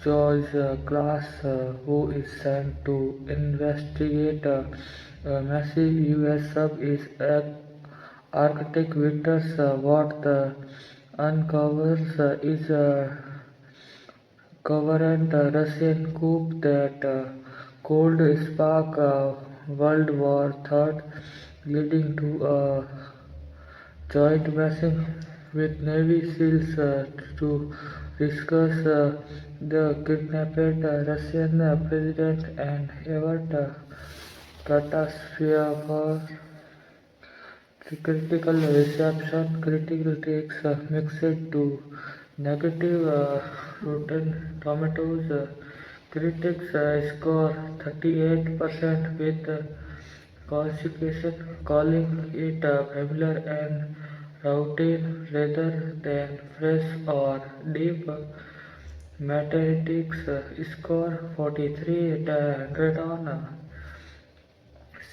Joy's class, who is sent to investigate a massive US sub, is Arctic witness. What the uncovers is a covert Russian coup that could spark World War III, leading to a joint mission with Navy SEALs to discuss the kidnapped Russian president and avert catastrophe. For critical reception, critical takes mixed to negative. Rotten Tomatoes critics score 38% with Constitution, calling it familiar and routine rather than fresh or deep. Mathematics score 43 on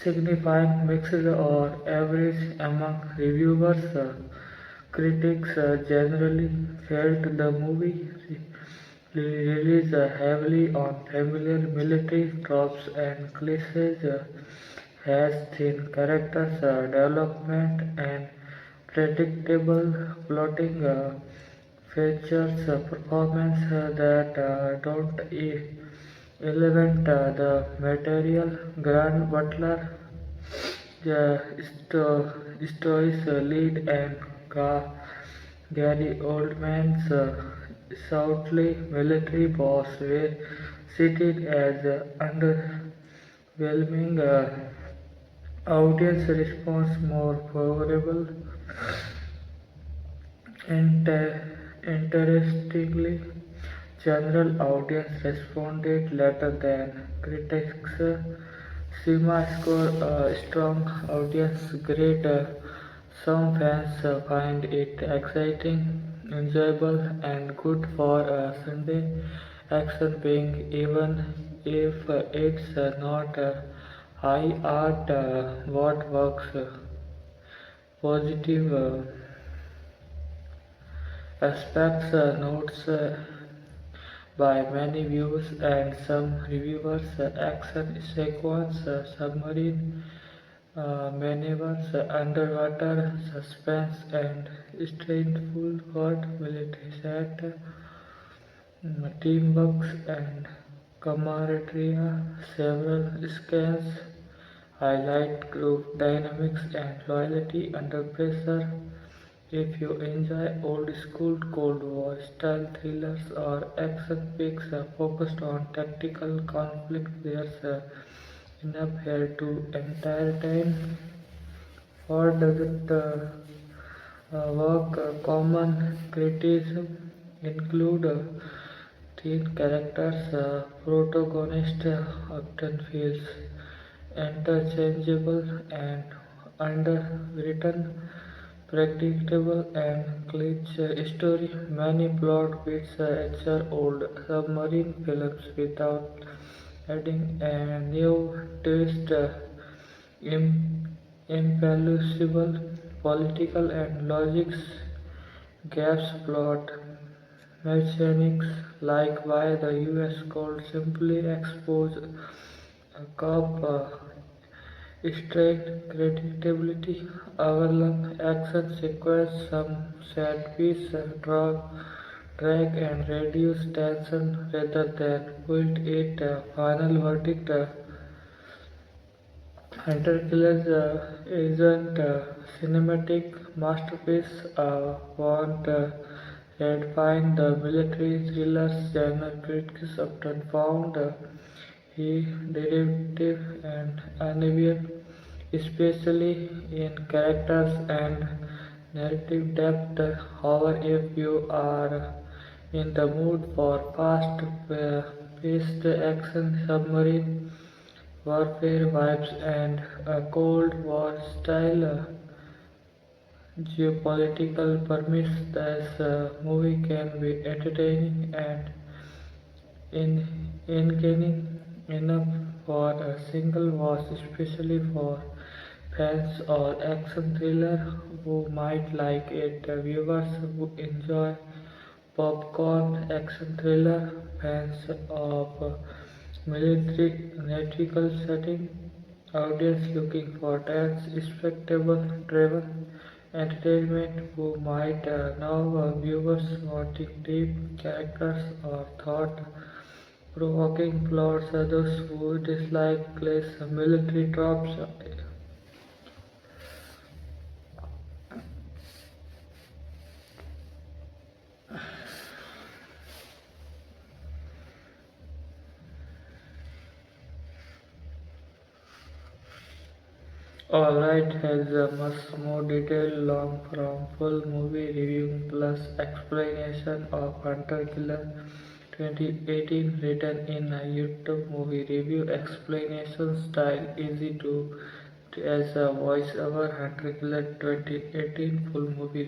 signifying mixed or average among reviewers. Critics generally felt the movie relies heavily on familiar military tropes and cliches, has thin characters development and predictable plotting, features performance that don't elevate the material. Grand Butler, Stoi's lead, and Gary Oldman's Southly military boss were cited as underwhelming. Audience response more favorable. Interestingly, general audience responded later than critics. Cinema scored a strong audience grade. Some fans find it exciting, enjoyable, and good for a Sunday action being, even if it's not high art. What works positive aspects notes by many viewers and some reviewers. Action sequence, submarine maneuvers, underwater suspense, and strengthful world military set, teamwork and camaraderie. Several scans highlight group dynamics and loyalty under pressure. If you enjoy old school Cold War style thrillers or action flicks focused on tactical conflict, there's enough here to entertain. Or does it work? Common criticism include teen characters. Protagonist often feels interchangeable and underwritten, predictable and glitch story. Many plot beats ensure old submarine films without adding a new twist. Impalpable political and logics gaps, plot mechanics like why the US could simply expose a cop, straight predictability, overlap action sequence, some set piece, drag and reduce tension rather than build it. Final verdict. Hunter-Killer isn't a cinematic masterpiece. Want redefine the military thrillers genre critics often found derivative and uneven, especially in characters and narrative depth. However, if you are in the mood for fast-paced action, submarine warfare vibes, and a Cold War style geopolitical premise, this movie can be entertaining and engaging enough for a single watch, especially for fans or action thriller who might like it. Viewers who enjoy popcorn action thriller. Fans of military theatrical setting. Audience looking for tense, spectacle-driven entertainment who might now viewers wanting deep characters or thought-provoking plots, others who dislike less military tropes. Alright has a much more detailed long form full movie review plus explanation of Hunter Killer 2018 written in a YouTube movie review explanation style easy to as a voiceover Hunter Killer 2018 full movie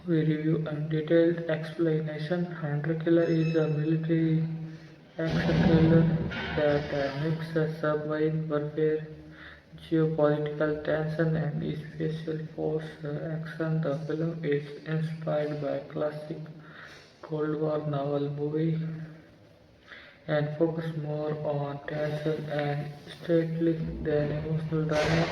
review and detailed explanation. Hunter Killer is a military action thriller that mixes submarine warfare, geopolitical tension, and special force action. The film is inspired by classic Cold War naval movie and focus more on tension and strategy than emotional drama.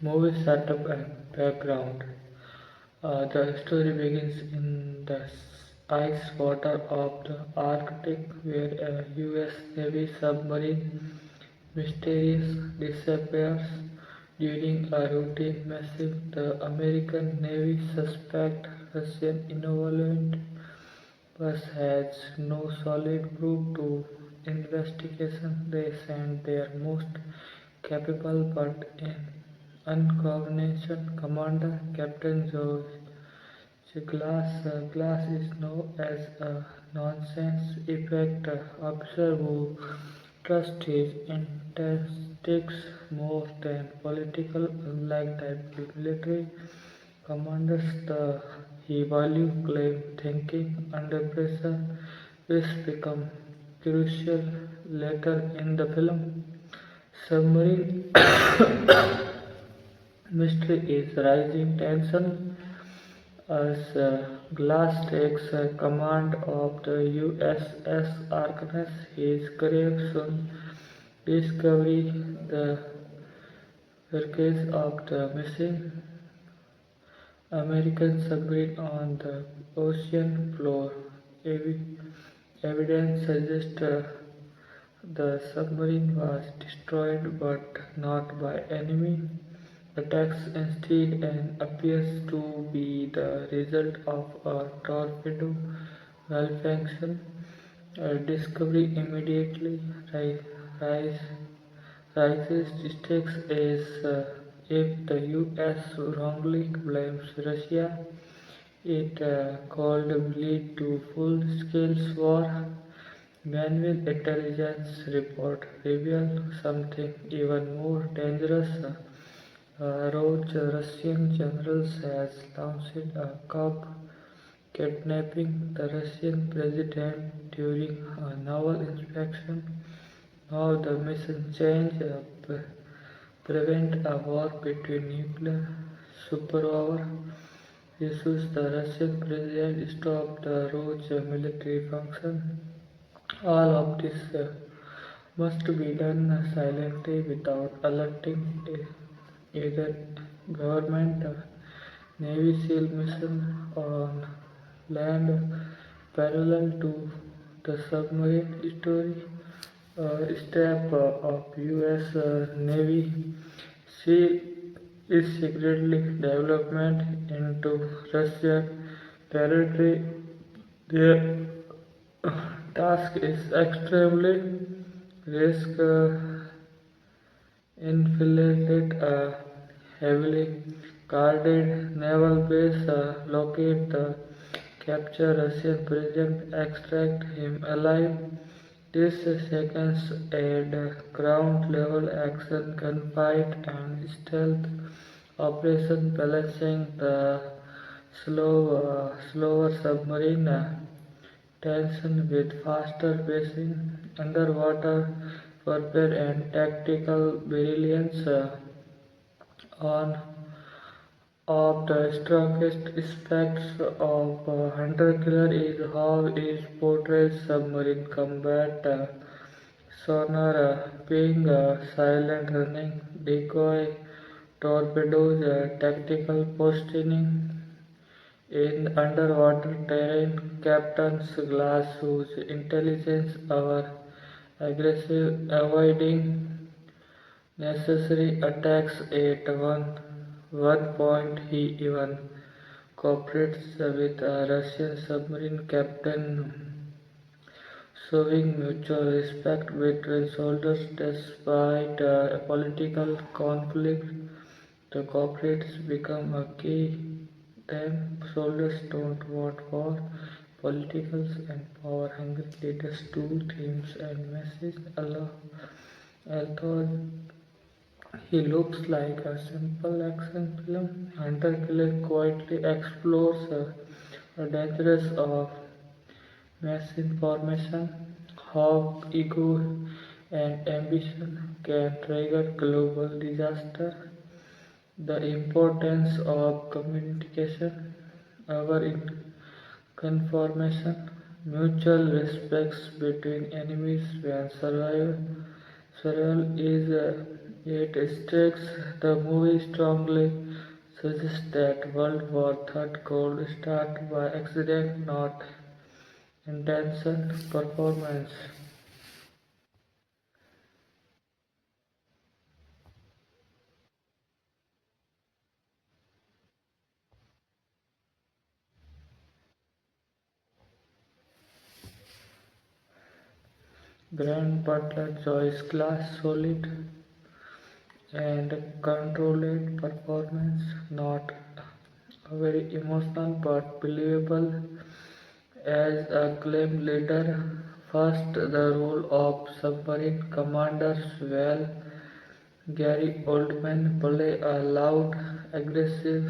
Movie setup and background. The story begins in the ice water of the Arctic, where a U.S. Navy submarine mysteriously disappears during a routine mission. The American Navy suspects Russian involvement but has no solid proof to investigation. They send their most capable but uncoordinated commander, Captain George Glass is known as a nonsense effect officer who trusts his instincts more than political. Unlike the military commanders, he values calm thinking under pressure, which become crucial later in the film. Submarine mystery is rising tension as Glass takes command of the USS Arkansas. His career soon discovery the wreckage of the missing American submarine on the ocean floor. Evidence suggests the submarine was destroyed but not by enemy attacks instead and appears to be the result of a torpedo malfunction. Discovery immediately rise, rises stakes as if the US wrongly blames Russia. It could lead to full-scale war. Manual intelligence report reveal something even more dangerous. Roach Russian generals has launched a coup kidnapping the Russian president during a naval inspection. Now the mission change prevent a war between nuclear superpower issues. The Russian president stopped the Roach military function. All of this must be done silently without alerting either government, Navy SEAL mission on land. Parallel to the submarine story, a step of U.S. Navy SEAL is secretly development into Russian territory. Their task is extremely risk infiltrate a heavily guarded naval base, locate the capture Russian president, extract him alive. These seconds aid ground level action, gunfight, and stealth operation, balancing the slower submarine tension with faster pacing, underwater warfare, and tactical brilliance. One of the strongest aspects of Hunter Killer is how it portrays submarine combat. Sonar, ping, silent running, decoy, torpedoes, tactical positioning in underwater terrain. Captains Glass whose intelligence are aggressive, avoiding necessary attacks at one point. He even cooperates with a Russian submarine captain, showing mutual respect between soldiers despite political conflict. The cooperates become a key theme. Soldiers don't want war. Politicals and power-hungry leaders do. Themes and message allow. Although he looks like a simple action film, Hunter Killer quietly explores the dangers of misinformation, how ego and ambition can trigger global disaster, the importance of communication, our conformation, mutual respects between enemies when survival is at stakes. The movie strongly suggests that World War III could start by accident, not intention. Performance. Grand Butler Joyce Glass solid and controlled performance, not very emotional but believable as a claim leader. First, the role of submarine commanders. Well, Gary Oldman play a loud, aggressive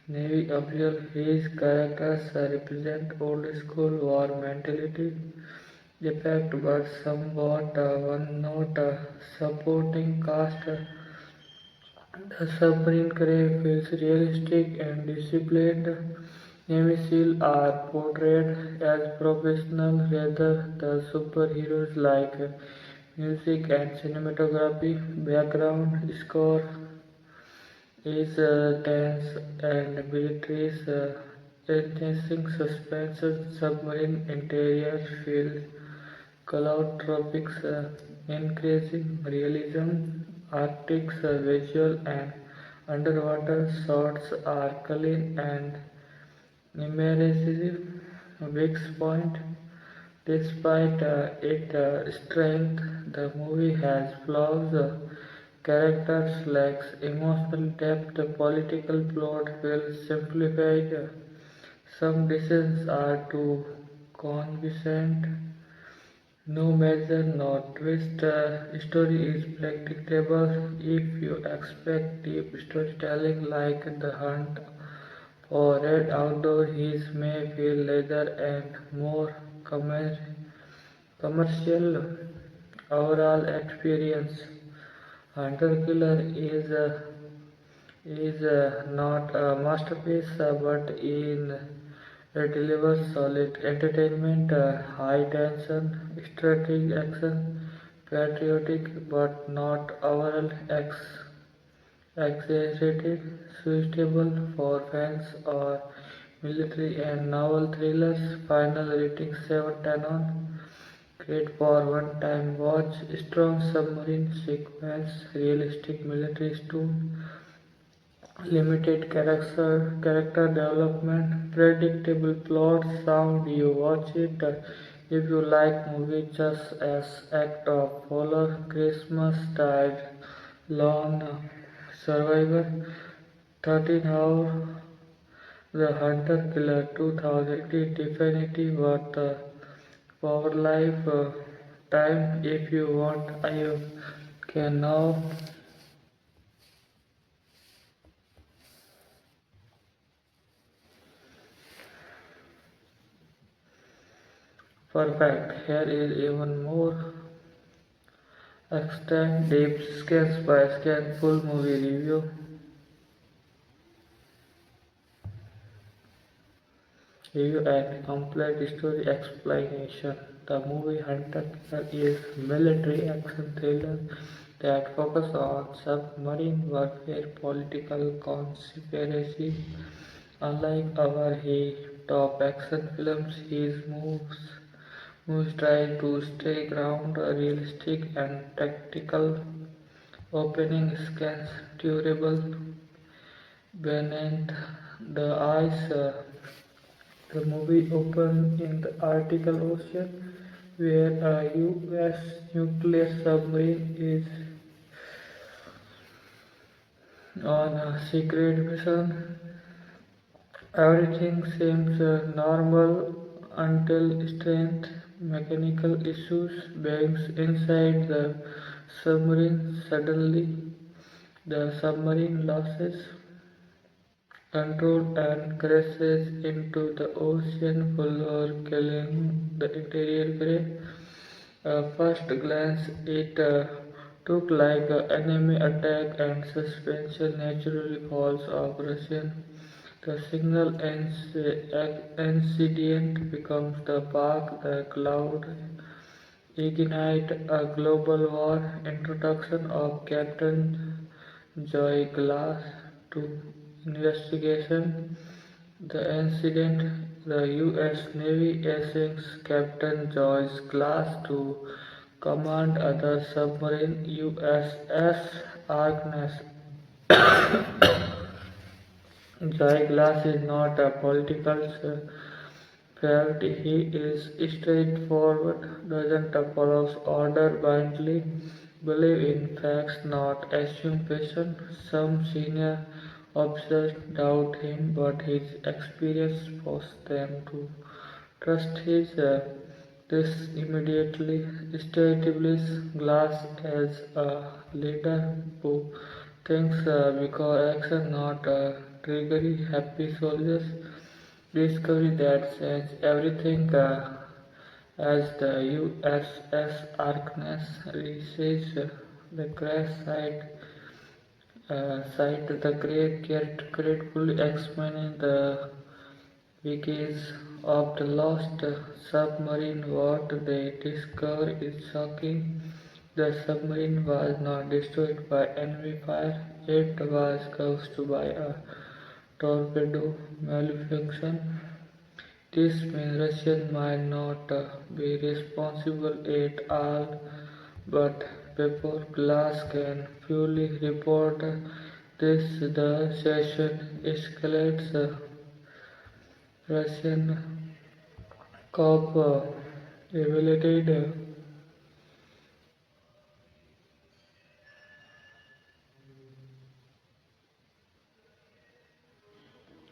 Navy official. His characters represent old school war mentality, effect but somewhat one note supporting cast. The submarine crew feels realistic and disciplined. Navy SEAL are portrayed as professional rather than superheroes like music and cinematography. Background score is tense and military's enhancing suspense. Submarine interior feels claustrophic, increasing realism. Arctic's visual and underwater shots are clean and immersive. Weak point. Despite its strength, the movie has flaws. Characters lacks emotional depth. The political plot feels simplified. Some decisions are too convincing. No major, no twist. Story is predictable. If you expect deep storytelling like The Hunt or Red Outdoor, his may feel later and more commercial. Overall experience. Hunter Killer is not a masterpiece, but it delivers solid entertainment, high tension, strategic action, patriotic but not overall exaggerated, suitable for fans or military and naval thrillers. Final rating 7/10 on. Great for one-time watch. Strong submarine sequence, realistic military tone, limited character development, predictable plot, sound. You watch it if you like movie just as act of follow Christmas style lone survivor 13 hour the hunter killer 2000 definitive worth power life time if you want I can now. Perfect. Here is even more extent deep scans by scan full movie review and complete story explanation. The movie Hunter is military action thriller that focuses on submarine warfare, political conspiracy. Unlike our top action films, his moves try to stay grounded, realistic, and tactical. Opening scans durable beneath the ice. The movie opens in the Arctic Ocean, where a U.S. nuclear submarine is on a secret mission. Everything seems normal until strange mechanical issues begins inside the submarine. Suddenly, the submarine loses control and crashes into the ocean floor, killing the interior crew. At first glance, it looked like an enemy attack, and suspension naturally falls off Russian. The signal incident becomes the spark, the cloud ignite a global war. Introduction of Captain Joy Glass to investigation. The incident, the U.S. Navy assigns Captain Joyce Glass to command other submarine USS Arkness. Joy Glass is not a political fact, he is straightforward, doesn't follow order blindly, believe in facts, not assumption. Some senior officers doubt him, but his experience forces them to trust his this immediately establishes Glass as a leader who thinks because action, not triggery happy soldiers. Discovery that changes everything as the USS Arkness reaches the crash site, the carefully explaining the wreckage of the lost submarine. What they discover is shocking. The submarine was not destroyed by enemy fire, it was caused by a torpedo malfunction. This means Russia might not be responsible at all, but before Glass can fully report this, the session escalates. Russian cop evaluated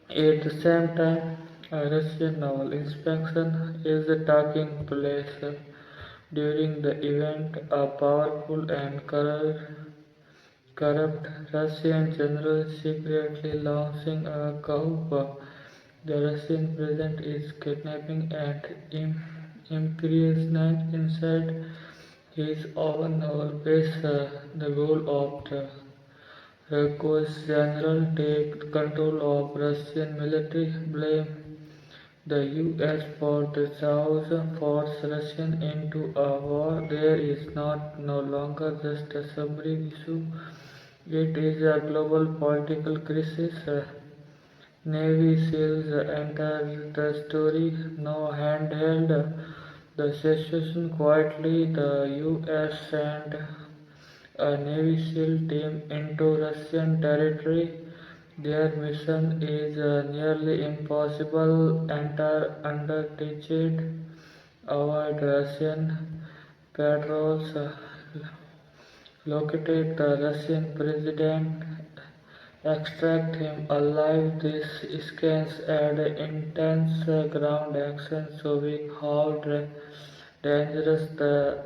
at the same time, a Russian naval inspection is taking place. During the event, a powerful and corrupt Russian general secretly launching a coup. The Russian president is kidnapping and imprisoned inside his own naval base. The goal of the request general take control of Russian military, blame the US for the chaos, force Russia into a war. There is not no longer just a submarine issue, it is a global political crisis. Navy SEALs enter the story, no handheld. The situation quietly, the US sent a Navy SEAL team into Russian territory. Their mission is nearly impossible. Enter undetected, avoid Russian patrols, locate the Russian president, extract him alive. These scans add intense ground action, showing how dangerous the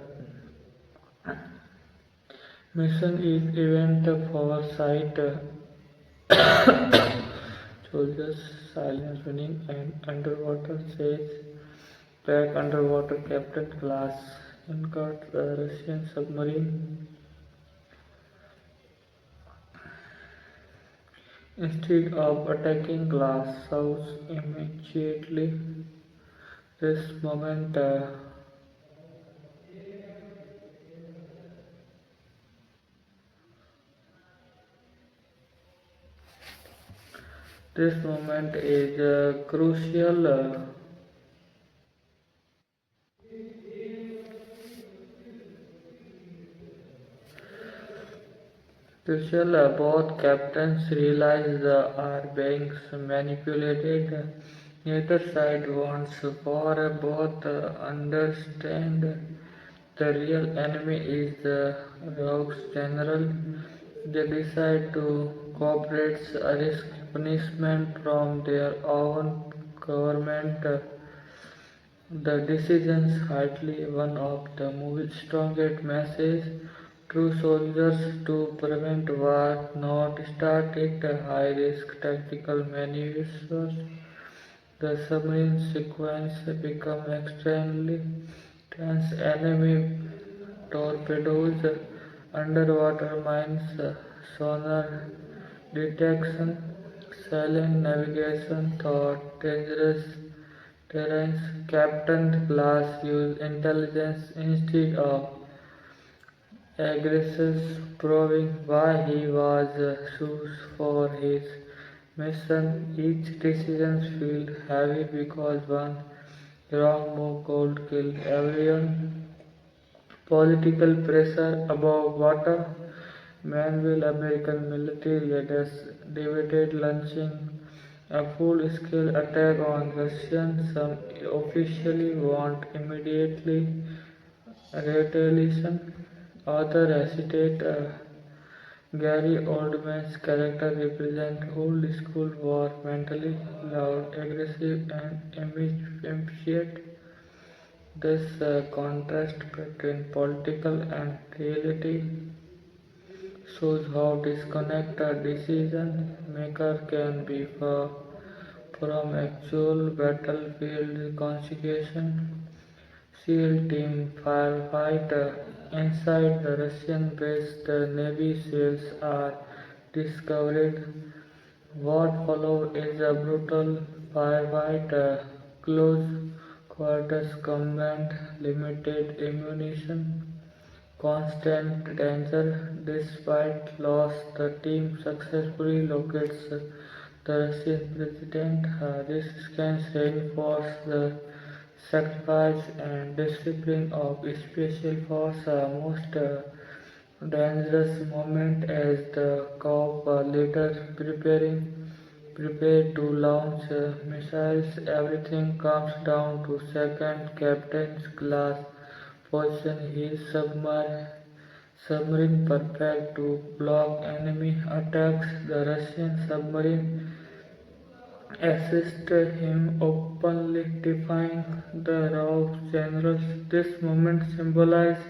mission is. Event foresight. Soldiers silence winning and underwater chase Black underwater Captain Glass encountered a Russian submarine. Instead of attacking Glass House immediately, this moment uh, this moment is crucial. Both captains realize they are being manipulated. Neither side wants war. Both understand the real enemy is the rogue's general. They decide to cooperate, risk punishment from their own government. The decisions highly one of the movie's strongest messages. True soldiers to prevent war, not start it. High-risk tactical maneuvers. The submarine sequence become extremely tense. Enemy torpedoes, underwater mines, sonar detection, silent navigation thought dangerous terrains. Captain Glass used intelligence instead of aggression, proving why he was chosen for his mission. Each decision felt heavy because one wrong move could kill everyone. Political pressure above water. Meanwhile, American military leaders debated launching a full-scale attack on Russia. Some officially want immediately retaliation. Others hesitate. Gary Oldman's character represents old school war, mentally loud, aggressive, and ambitious. This contrast between political and reality shows how disconnected a decision maker can be from actual battlefield consequences. SEAL team firefight inside the Russian base. The Navy SEALs are discovered. What followed is a brutal firefight, close quarters combat, limited ammunition, constant danger. Despite loss, the team successfully locates the Russian president. This scans reinforce the sacrifice and discipline of special force. Most dangerous moment as the corps leader prepare to launch missiles. Everything comes down to second captain's glass position. His submarine perfect to block enemy attacks. The Russian submarine assisted him openly defying the rogue generals. This moment symbolized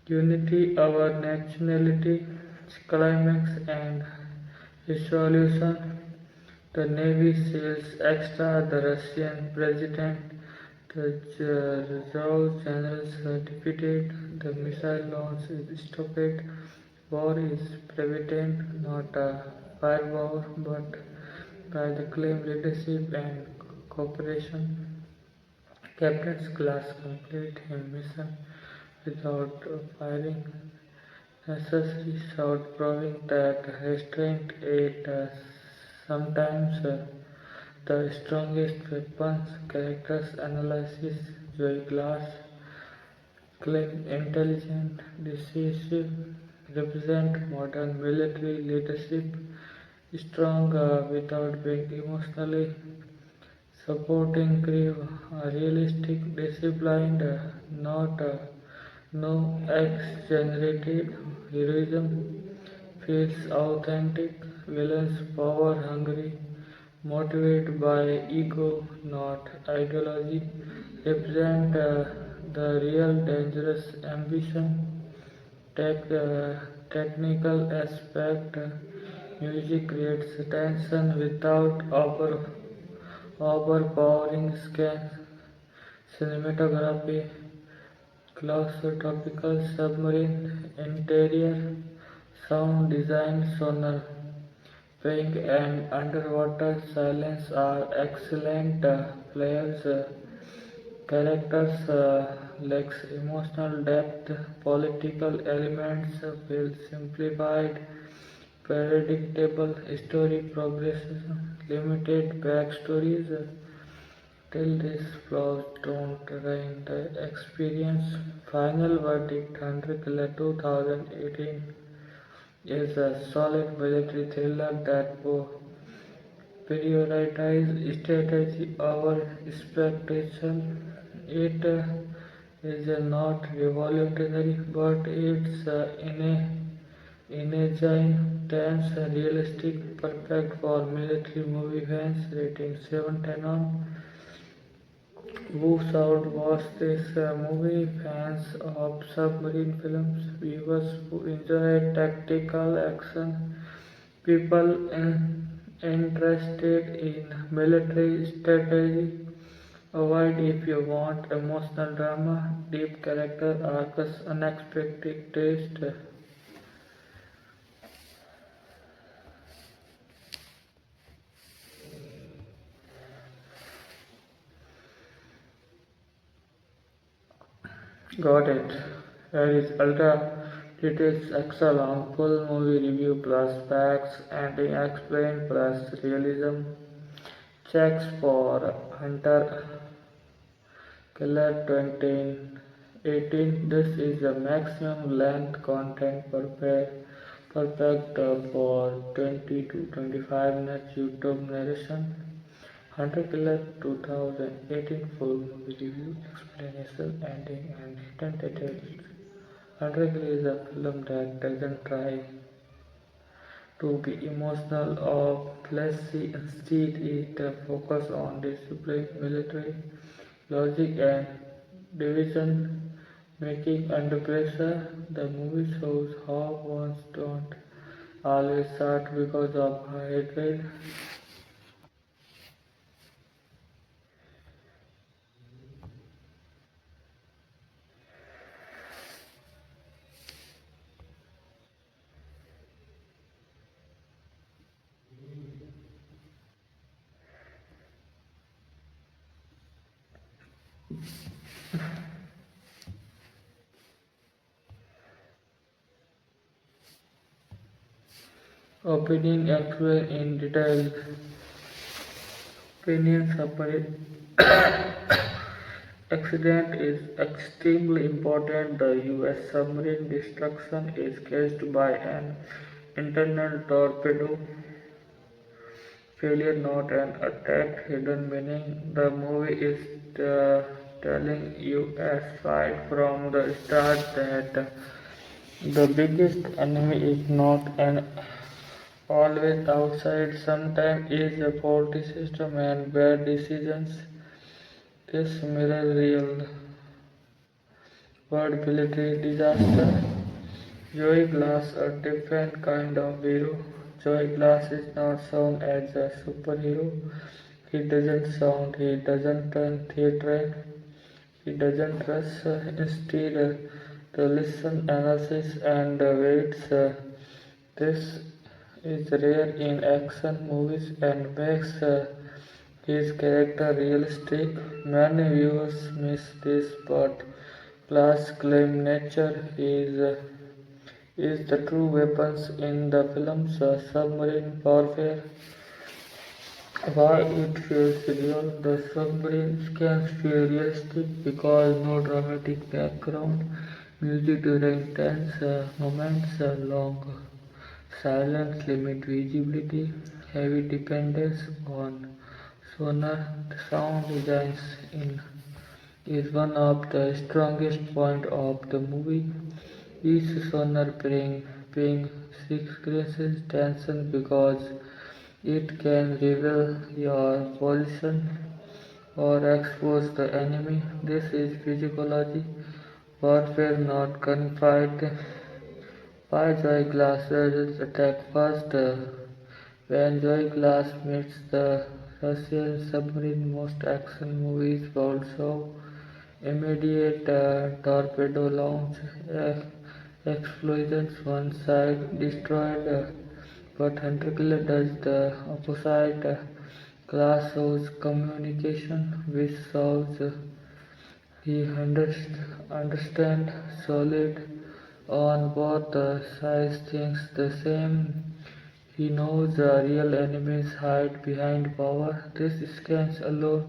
unity, our nationality, climax, and resolution. The Navy sails extra the Russian president. The reserve generals defeated. The missile launch is stopped. War is prevented, not a fire war, but by the claim leadership and cooperation. Captain's class complete his mission without firing necessary shot, proving that restraint is sometimes the strongest weapons. Characters analysis. Joy Glass claim intelligent, decisive, represent modern military leadership, strong without being emotionally supporting crew, realistic, disciplined, not no exaggerated heroism, feels authentic, villains power hungry, motivated by ego, not ideology, represent the real dangerous ambition. Technical aspect. Music creates tension without overpowering cinematography, claustrophobic submarine interior, sound design, sonar, ping, and underwater silence are excellent players. Characters lacks emotional depth, political elements feel simplified, predictable story progresses, limited backstories till these flaws don't ruin the experience. Final verdict 100 Killer 2018 is a solid military thriller that prioritizes strategy over expectation. It is not revolutionary, but it's engine, tense, realistic, perfect for military movie fans. Rating 7/10 on Who Should Watch This Movie. Fans of submarine films, viewers who enjoy tactical action, people interested in military strategy. Avoid if you want emotional drama, deep character arcs, unexpected twist. Got it. Here is ultra details Excel on full movie review plus facts, ending explained plus realism. Checks for Hunter Killer 2018. This is the maximum length content perfect for 20 to 25 minutes YouTube narration. Hunter Killer 2018 full movie review, explanation, ending, and hidden details. Hunter Killer is a film that doesn't try to be emotional or flashy. Instead, it focuses on discipline, military logic, and decision making under pressure. The movie shows how ones don't always start because of hatred. Opinion explained in detail. Opinion separate. Accident is extremely important. The US submarine destruction is caused by an internal torpedo failure, not an attack. Hidden meaning. The movie is telling you right from the start that the biggest enemy is not an always outside. Sometimes is a faulty system and bad decisions. This mirror real world military disaster. Joey Glass, a different kind of hero. Joey Glass is not shown as a superhero. He doesn't turn theatre, he doesn't rush. Instead, to listen, analysis, and waits. This is rare in action movies and makes his character realistic. Many viewers miss this, but Glass claim nature is the true weapons in the film's submarine warfare. Why it feels real? The submarine scans feel realistic because no dramatic background music during tense moments, long silence limit visibility, heavy dependence on sonar sound designs in is one of the strongest points of the movie. Each sonar ping increases tension because it can reveal your position or expose the enemy. This is physiology warfare, not confined by Joy Glass versus attack first. When Joy Glass meets the Russian submarine, most action movies fall short. Immediate torpedo launch explosions one side destroyed, but Hunter-Killer does the opposite. Class shows communication, which shows he understand solid on both sides thinks the same. He knows the real enemies hide behind power. This scans alone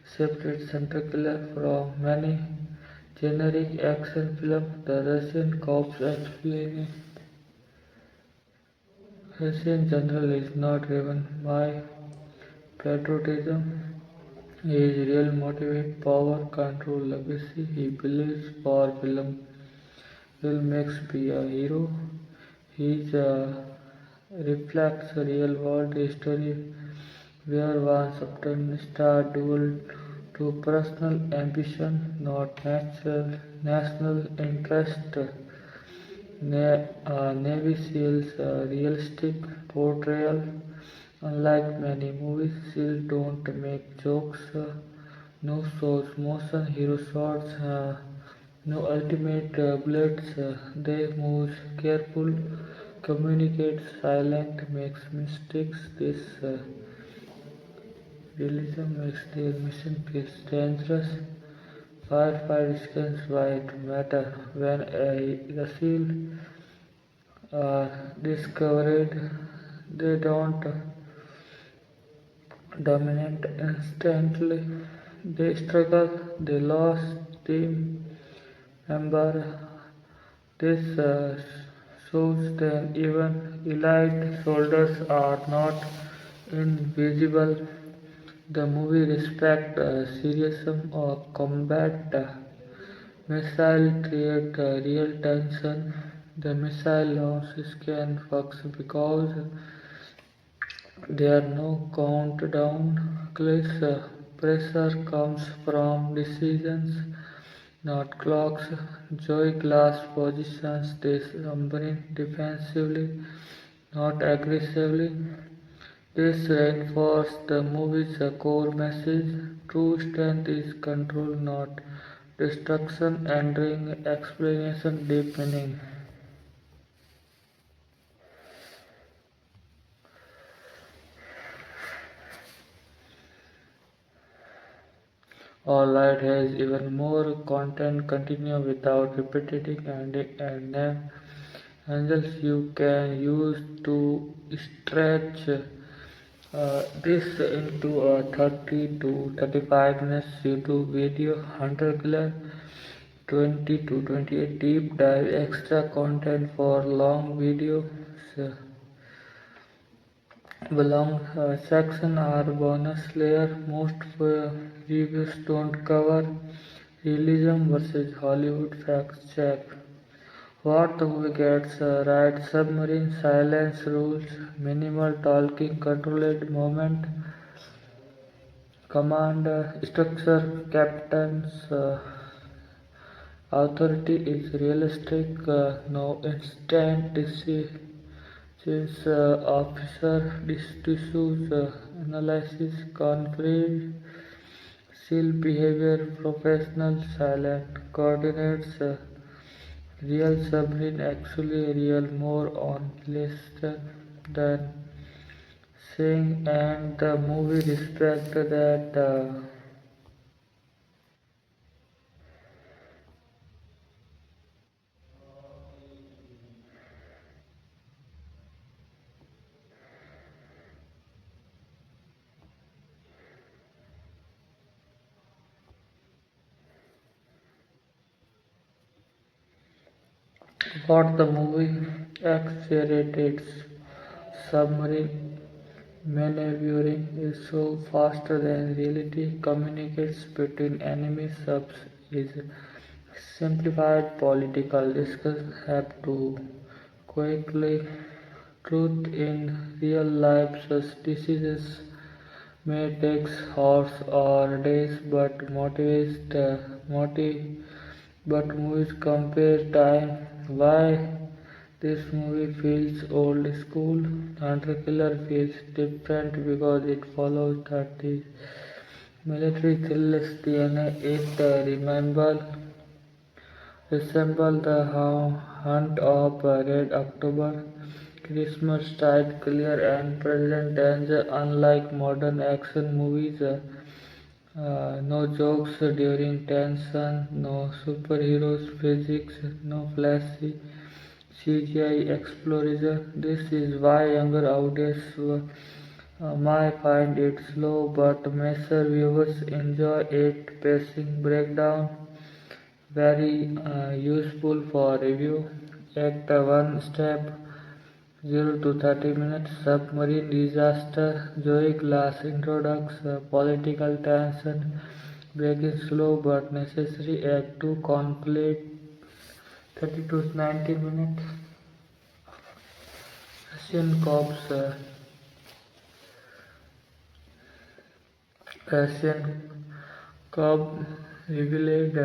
separates Hunter-Killer from many generic action films. The Russian general is not driven by patriotism. He is real motivated, power, control, legacy. He believes for film will makes be a hero. He reflects a real world history where one often star dual to personal ambition, not national interest. Navy SEALs realistic portrayal. Unlike many movies, SEALs don't make jokes, no shows motion, hero shots, no ultimate bullets. They move careful, communicate silent, makes mistakes. This realism makes their mission feels dangerous. Firefight scans why it matter when the SEAL discovered they don't dominate instantly. They struggle, they lost team member. This shows that even elite soldiers are not invisible. The movie respects seriousness of combat. Missile create real tension. The missile launches can work because there are no countdown clicks. Pressure comes from decisions, not clocks. Joy Glass positions this submarine defensively, not aggressively. This reinforces the movie's core message. True strength is control, not destruction, entering explanation deep meaning. Alright has even more content continue without repeating ending and name angles you can use to stretch this into a 30 to 35 minutes YouTube video. Hunter Killer 20 to 28 deep dive extra content for long videos. Belong section are bonus layer. Most reviews don't cover realism versus Hollywood fact check. What the movie gets right: submarine silence rules, minimal talking, controlled movement, command structure, captain's authority is realistic, no instant decisions, officer issues, analysis, conflict, seal behavior, professional, silent, coordinates, real submarine actually real more on list than saying, and the movie respect that. What the movie accelerates submarine maneuvering is so faster than reality communicates between enemy subs is simplified political discussions have to quickly truth in real life such decisions may take hours or days but movies compare time. Why this movie feels old school? Hunter Killer feels different because it follows 30 Military thrillers DNA. It resemble the hunt of Red October. Christmas tied clear and present danger. Unlike modern action movies, no jokes during tension, no superheroes physics, no flashy CGI explosion. This is why younger audience might find it slow, but mature viewers enjoy it. Pacing breakdown very useful for review. Act 1 step 0 to 30 minutes. Submarine disaster. Joy glass introducts political tension. Breaking slow but necessary. Act 2 conflict 30 to 90 minutes. Russian corps. Russian Cobb revealed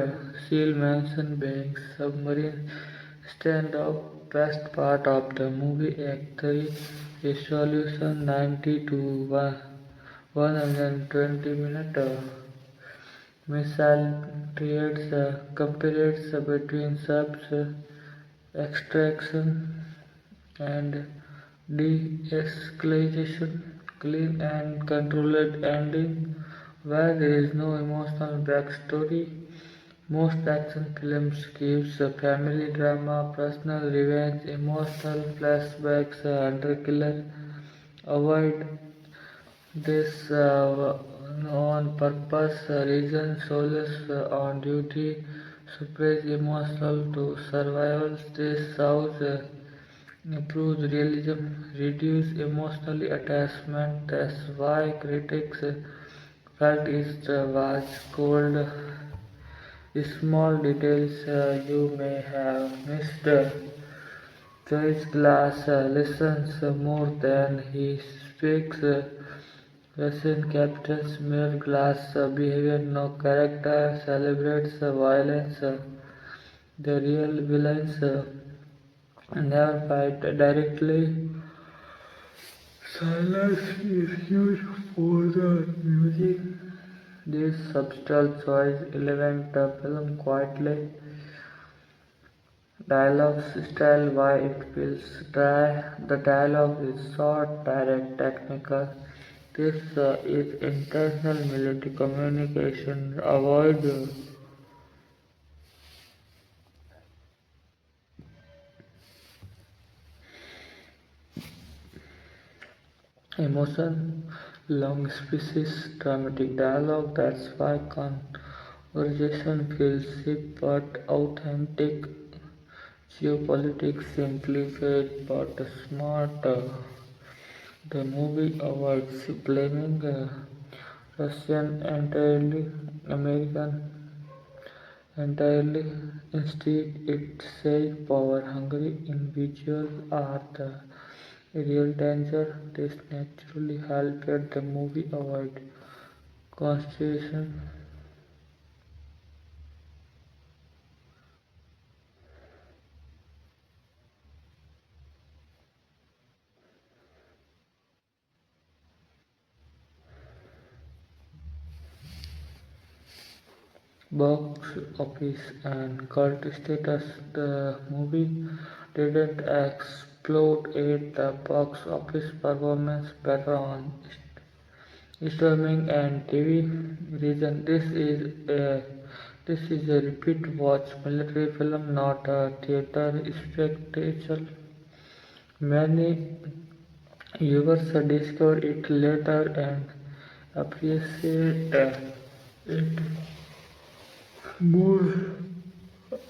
Seal Manson banks submarine standoff. Best part of the movie Act 3 resolution 90 to 120 minutes. Missile triads compares between subs extraction and de-escalation, clean and controlled ending where there is no emotional backstory. Most action films gives a family drama, personal revenge, emotional flashbacks under killer. Avoid this on purpose. Reason soldiers on duty suppress emotional to survival. This shows improves realism, reduce emotional attachment. That's why critics felt it was cold. Small details you may have missed. Joyce Glass listens more than he speaks. Russian captain's mere glass behavior, no character, celebrates violence. The real villains never fight directly. Silence is huge for the music. This subtle choice elevates the film quietly. Dialogue style, why it feels dry. The dialogue is short, direct, technical. This is intentional military communication. Avoid emotion, long speeches, dramatic dialogue. That's why conversation feels cheap but authentic. Geopolitics simplified but smart. The movie avoids blaming Russian entirely. Instead, it says power-hungry individuals are the real danger. This naturally helped the movie avoid constitution. Box office and cult status. The movie didn't explode at the box office, performance better on streaming and TV. Reason this is a repeat watch military film, not a theater spectacle. Many viewers discover it later and appreciate it more.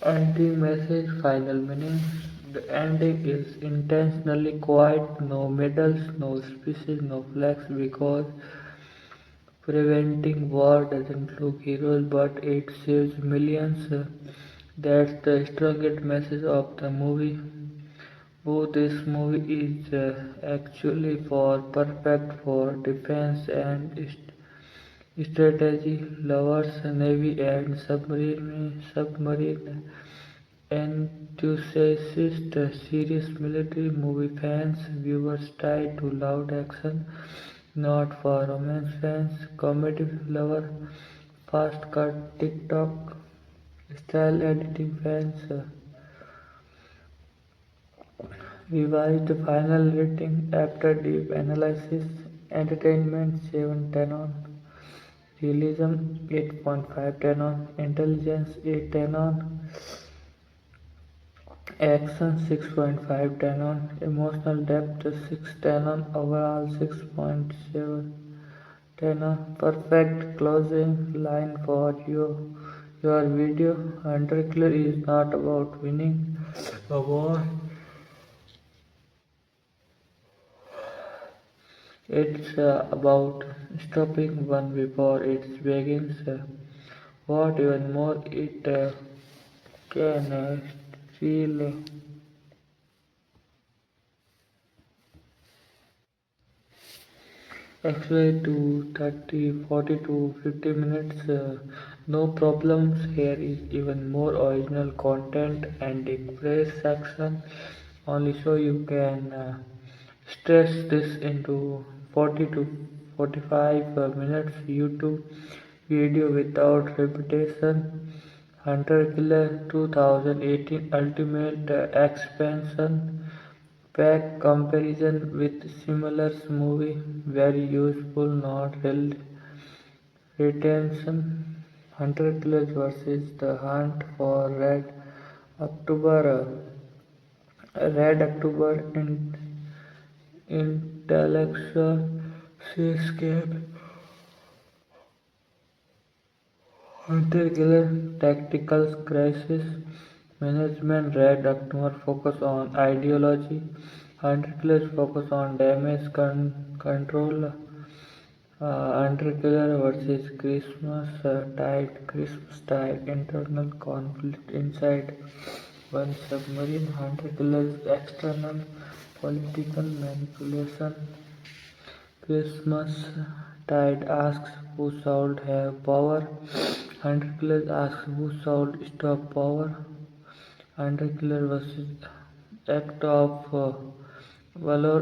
Ending message, final meaning. The ending is intentionally quiet, no medals, no speeches, no flags, because preventing war doesn't look heroic, but it saves millions. That's the strongest message of the movie. Oh, this movie is actually for perfect for defense and strategy lovers, navy and submarine enthusiasts, serious military movie fans, viewers tied to loud action, Not for romance fans, comedy lover, fast cut TikTok style editing fans. Revised final rating after deep analysis. Entertainment 7/10 on. Realism 8.5/10 on. Intelligence 8/10 on. Action 6.5/10 on. Emotional depth 6/10 on. Overall 6.7/10 on. Perfect closing line for your video. Hunter Killer is not about winning a war. It's about stopping one before it begins. What even more it can feel actually to 30, 40 to 50 minutes. No problems. Here is even more original content and express section only so you can stress this into 40 to 45 minutes YouTube video without repetition. Hunter Killer 2018 Ultimate Expansion Pack comparison with similar movie very useful not retention. Hunter Killers versus the Hunt for October. Red October intellectual seascape. Hunter Killer tactical crisis management. Red October focus on ideology. Hunter Killers focus on damage control. Hunter-killer versus Christmas-tide internal conflict inside one submarine. Hunter-killer's external political manipulation. Christmas-tide asks who should have power. Hunter-killer asks who should stop power. Hunter-killer versus act of valor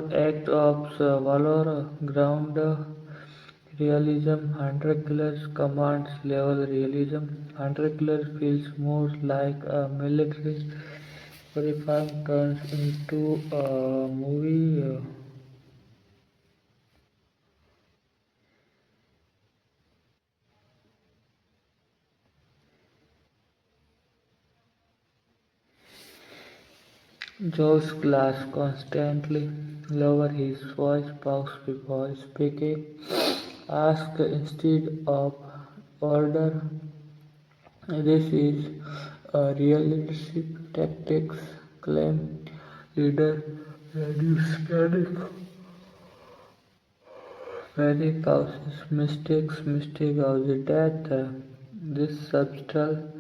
ground realism. Hunter Killer's commands level realism. Hunter Killer feels more like a military reform turns into a movie. Joe's glass constantly lower his voice box before speaking. Ask instead of order. This is a real leadership tactics claim. Leader reduce panic causes mistakes, mistake causes death. This subtle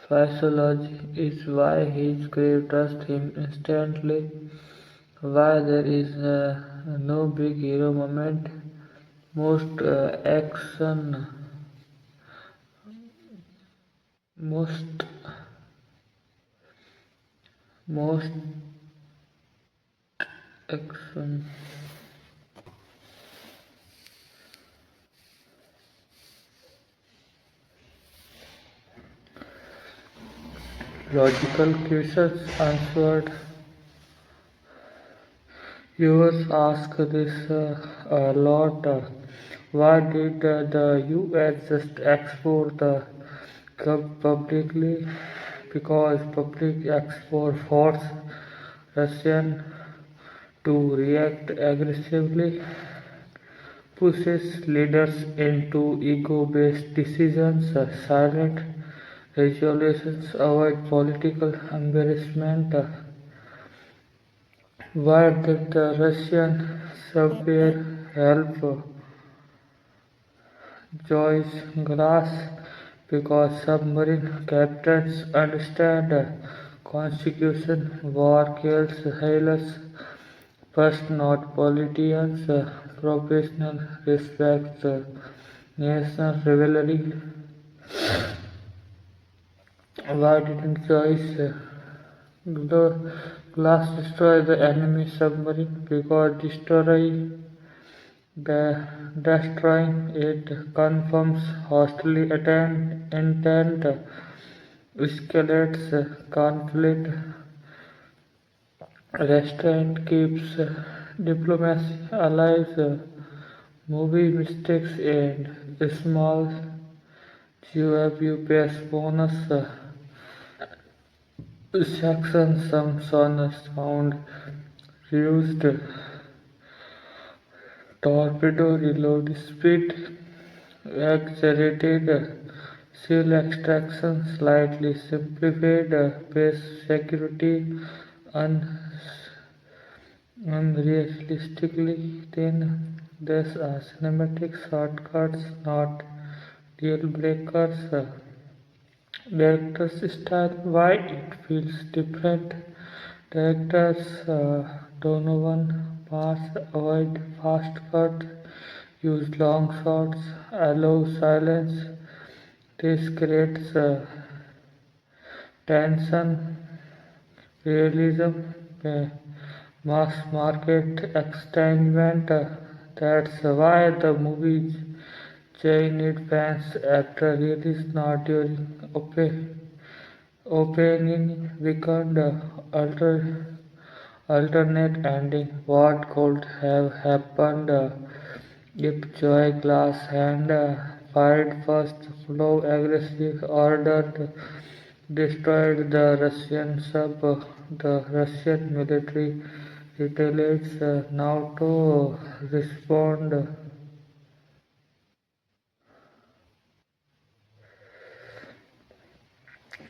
physiology is why his grave trust him instantly. Why there is no big hero moment. Most action, most most action. Logical questions answered. Viewers ask this a lot. Why did the US just export the cup publicly? Because public export forced Russian to react aggressively, pushes leaders into ego-based decisions, silent resolutions, avoid political embarrassment. Why did the Russian submarine help Joyce Glass? Because submarine captains understand constitution, war kills sailors first, not politicians. Professional respects national rivalry. Why didn't Joyce Glass destroy the enemy submarine? Because destroying Destroying it confirms hostile intent, escalates conflict, restraint keeps diplomacy alive. Movie mistakes and small GWPS bonus sections, some sound reduced torpedo reload speed, exaggerated seal extraction, slightly simplified base security, un- unrealistically thin. These are cinematic shortcuts, not deal breakers. Director's style, why it feels different. Directors Donovan Mars avoid fast cuts, use long shots, allow silence. This creates tension, realism, uh, mass market excitement. That's why the movies chained fans after release, not during opening weekend. Alternate ending. What could have happened if Joy Glass had fired first, flew aggressive, ordered, destroyed the Russian sub? The Russian military retaliates now to respond.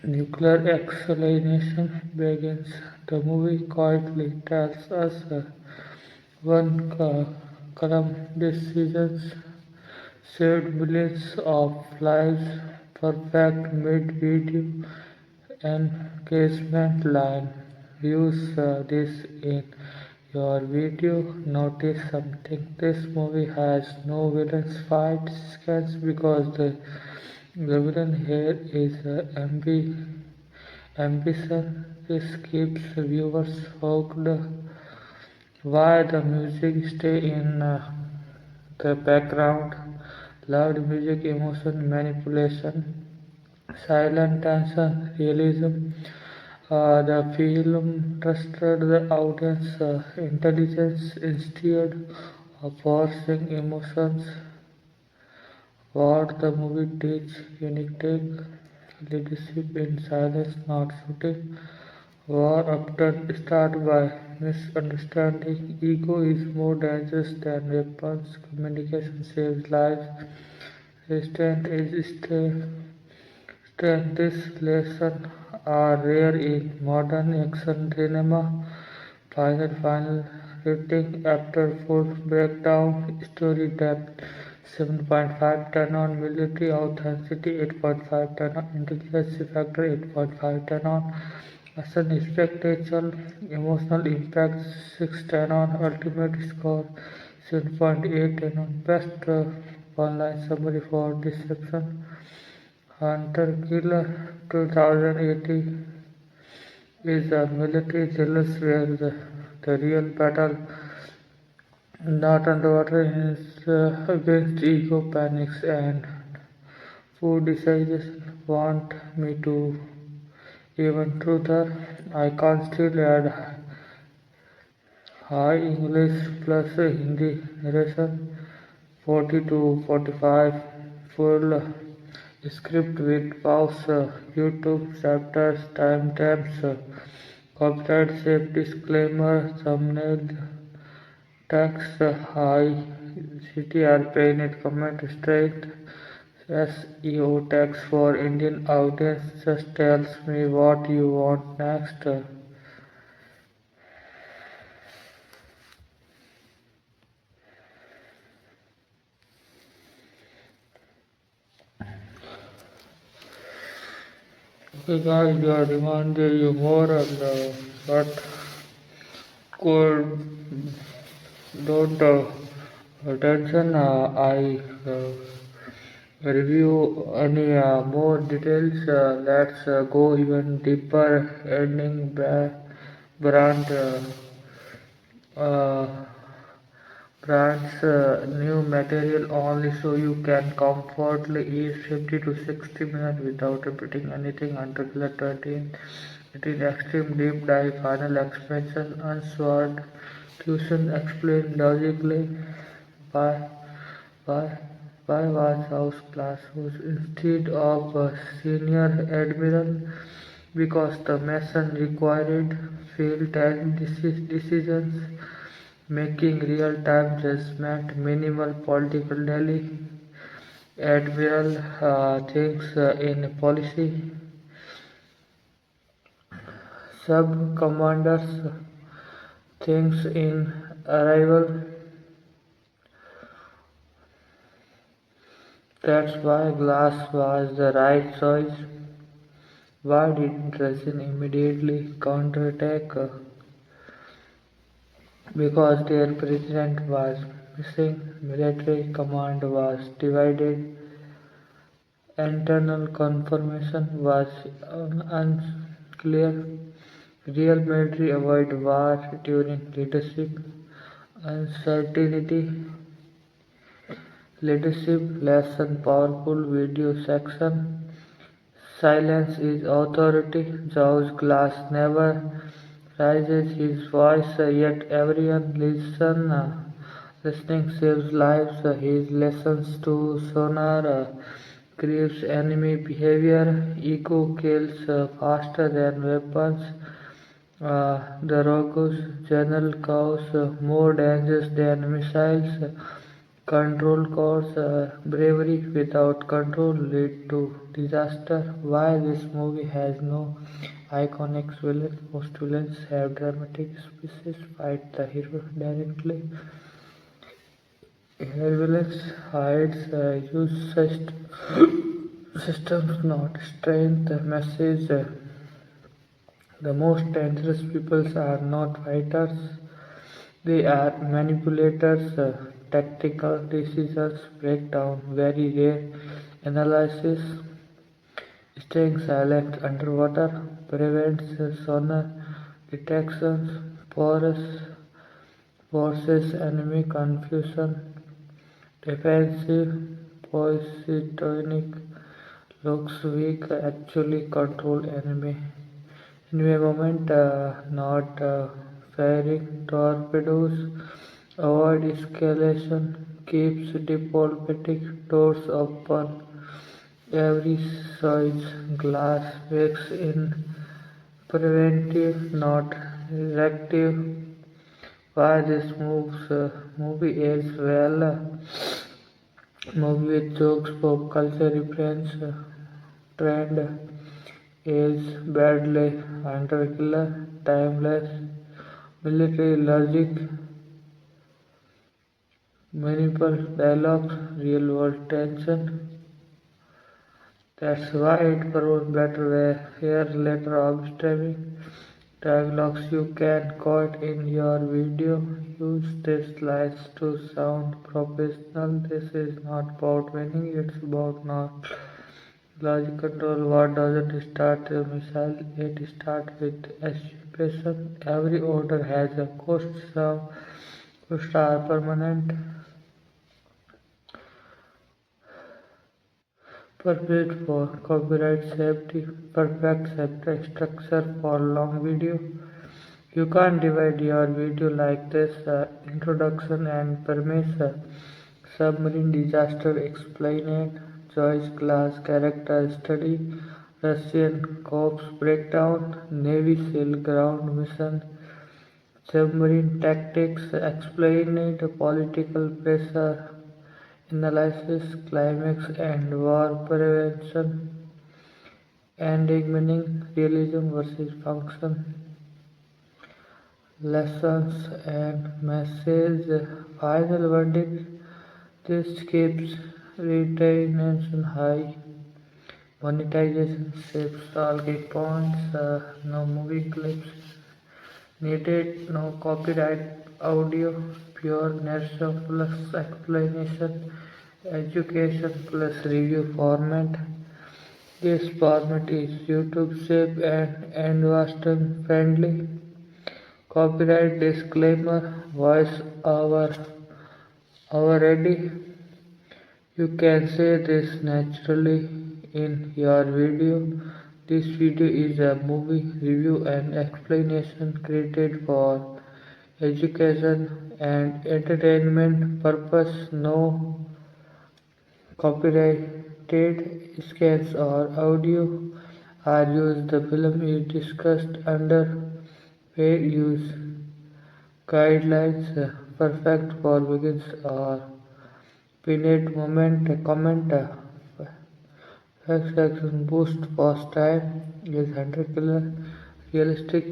Nuclear explanation begins. The movie quietly tells us one calm decisions saved millions of lives. Perfect mid-video engagement line. Use this in your video. Notice something. This movie has no villains fight scenes because the villain here is ambition. This keeps viewers hooked. Why the music stay in the background? Loud music, emotion, manipulation, silent tension, realism. The film trusted the audience intelligence instead of forcing emotions. What the movie teach unique take leadership in silence, not shooting. War often starts by misunderstanding. Ego is more dangerous than weapons. Communication saves lives. Restraint is strength. These lessons are rare in modern action cinema. Final rating after full breakdown. Story depth 7.5, 10 on military authenticity 8.5, 10 on intelligence factor 8.5, 10 on action spectacle emotional impact 6, 10 on ultimate score 7.8, 10 on best one line summary for deception. Hunter Killer 2080 is a military thriller where the real battle not underwater is against ego panics and food desires want me to even truther. I can't still add high English plus Hindi narration 40 to 45 full script with pause YouTube chapters timestamps copyright safe disclaimer thumbnail text high CTRP in comment straight SEO text for Indian audience just tells me what you want next. Okay guys, you are demanding you more and but could don't attention. I review any more details. Let's go even deeper. Ending brand uh, Brands new material only so you can comfortably eat 50 to 60 minutes without repeating anything until the 13th. It is extreme deep dive, final expansion, unsworn fusion explained logically by by by was house class whose instead of a senior admiral because the mission required field-time decisions making real-time judgment, minimal political daily. Admiral thinks in policy. Sub-commanders thinks in arrival. That's why glass was the right choice. Why didn't Russian immediately counterattack? Because their president was missing, military command was divided, internal confirmation was unclear. Real military avoid war during leadership uncertainty. Leadership lesson powerful video section. Silence is authority. George Glass never raises his voice, yet everyone listening saves lives. His lessons to sonar creates enemy behavior. Ego kills faster than weapons. The Rogue's general cause more dangers than missiles. Control cause bravery without control lead to disaster. Why this movie has no iconic villain? Most villains have dramatic speeches, fight the hero directly. Here villains hides use systems, not strength. The message: the most dangerous people are not fighters. They are manipulators, tactical decisions break down, very rare analysis, staying silent underwater, prevents sonar detections, forces enemy confusion, defensive, Poisitonic looks weak, actually control enemy. In a moment, not firing torpedoes, avoid escalation, keeps diplomatic doors open. Every size glass works in preventive, not reactive. Why this movie age well? Movie with jokes, pop culture reference, trend, age badly, hunter killer, timeless, military logic, meaningful dialogues, real world tension. That's why it performed better here later of streaming. Dialogues you can quote in your video. Use these lines to sound professional. This is not about winning, it's about not logic control. What doesn't start a missile? It starts with estimation. Every order has a cost. Some costs are permanent. Perfect for copyright safety, perfect safety structure for long video. You can't divide your video like this. Introduction and premise. Submarine disaster explained. Joyce class character study. Russian corps breakdown. Navy SEAL ground mission. Submarine tactics explained. Political pressure analysis, climax, and war prevention, ending meaning, realism versus function, lessons and message, final verdict. This keeps retention high, monetization saves talking points, no movie clips needed, no copyright audio, pure narration plus explanation, education plus review format. This format is YouTube safe and investor friendly. Copyright disclaimer, voice over Already, you can say this naturally in your video. This video is a movie review and explanation created for education and entertainment purpose. No copyrighted scans or audio are used. The film is discussed under fair use guidelines, perfect for beginners or pinate moment comment. Fact section boost past time is hunter killer realistic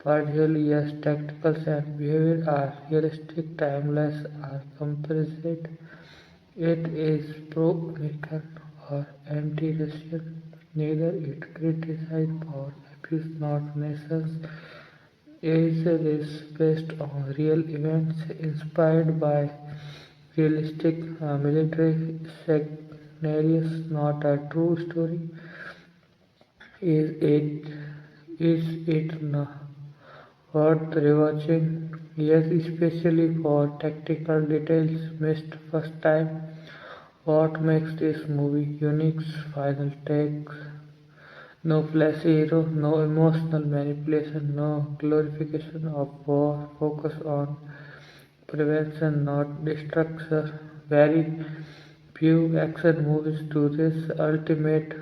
partially yes tacticals and behavior are realistic timeless are compensate. It is pro-American or anti-Russian, neither it criticizes or abuses not nations. Is this based on real events inspired by realistic military scenarios, not a true story? Is it worth rewatching? Yes, especially for tactical details missed first time. What makes this movie unique? Final takes. No flashy hero, no emotional manipulation, no glorification of war. Focus on prevention, not destruction. Very few action movies do this ultimate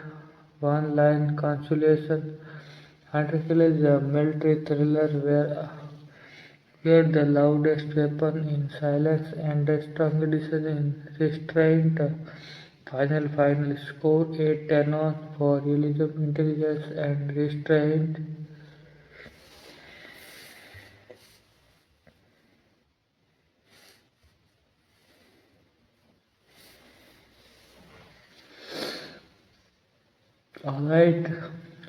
one-line consolation. Hunter is a military thriller where the loudest weapon in silence and the strongest decision in restraint. Final score 8-10 on for realism, intelligence, and restraint. Alright,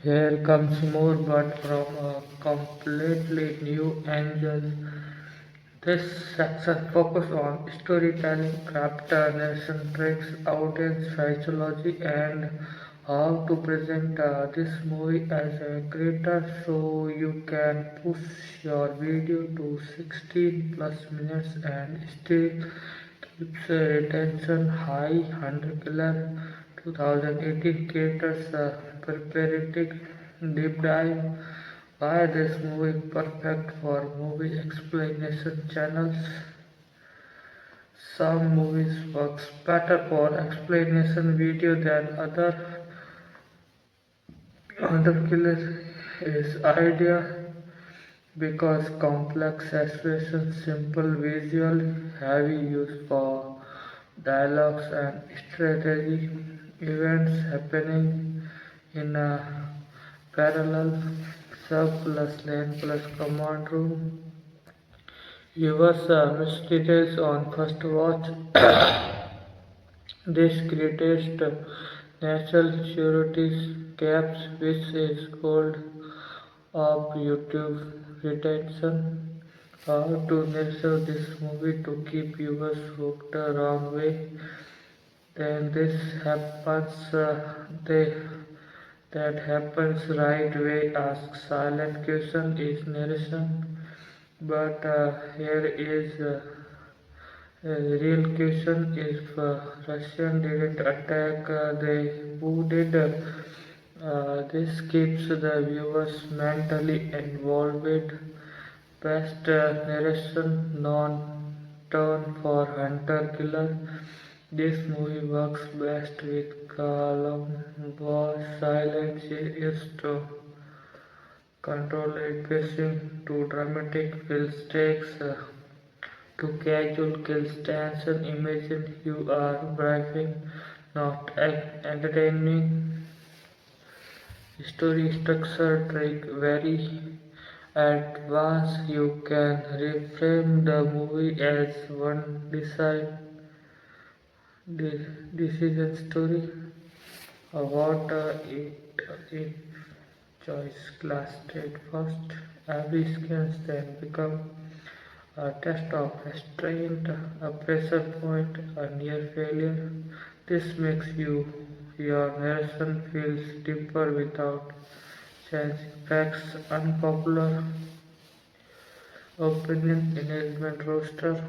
here comes more, but from a completely new angle. This section focuses on storytelling, character narration tricks, audience psychology, and how to present this movie as a creator so you can push your video to 16 plus minutes and still keeps retention high. 100 Killer 2018 creators preparative deep dive. Why this movie perfect for movie explanation channels? Some movies works better for explanation video than other killer is idea because complex situations, simple visual, heavy use for dialogues and strategy, events happening in a parallel, sub plus lane plus command room. Viewers missed details on first watch. This creates natural security gaps, which is called of YouTube retention. How to nurture this movie to keep viewers hooked the wrong way. Then this happens. That happens right way. Ask silent question is narration, but here is. The real question if Russian didn't attack, they who did. This keeps the viewers mentally involved. Best narration non-tone for hunter killer. This movie works best with calm voice, silence is to control it, pacing to dramatic fill stakes. To casual kills tension, imagine you are briefing, not entertaining. Story structure trick very advanced. You can reframe the movie as one decision story. What if choice class state first? Every scan then become a test of restraint, a pressure point, a near failure. This makes your narration feels deeper without changing facts. Unpopular opinion engagement roster.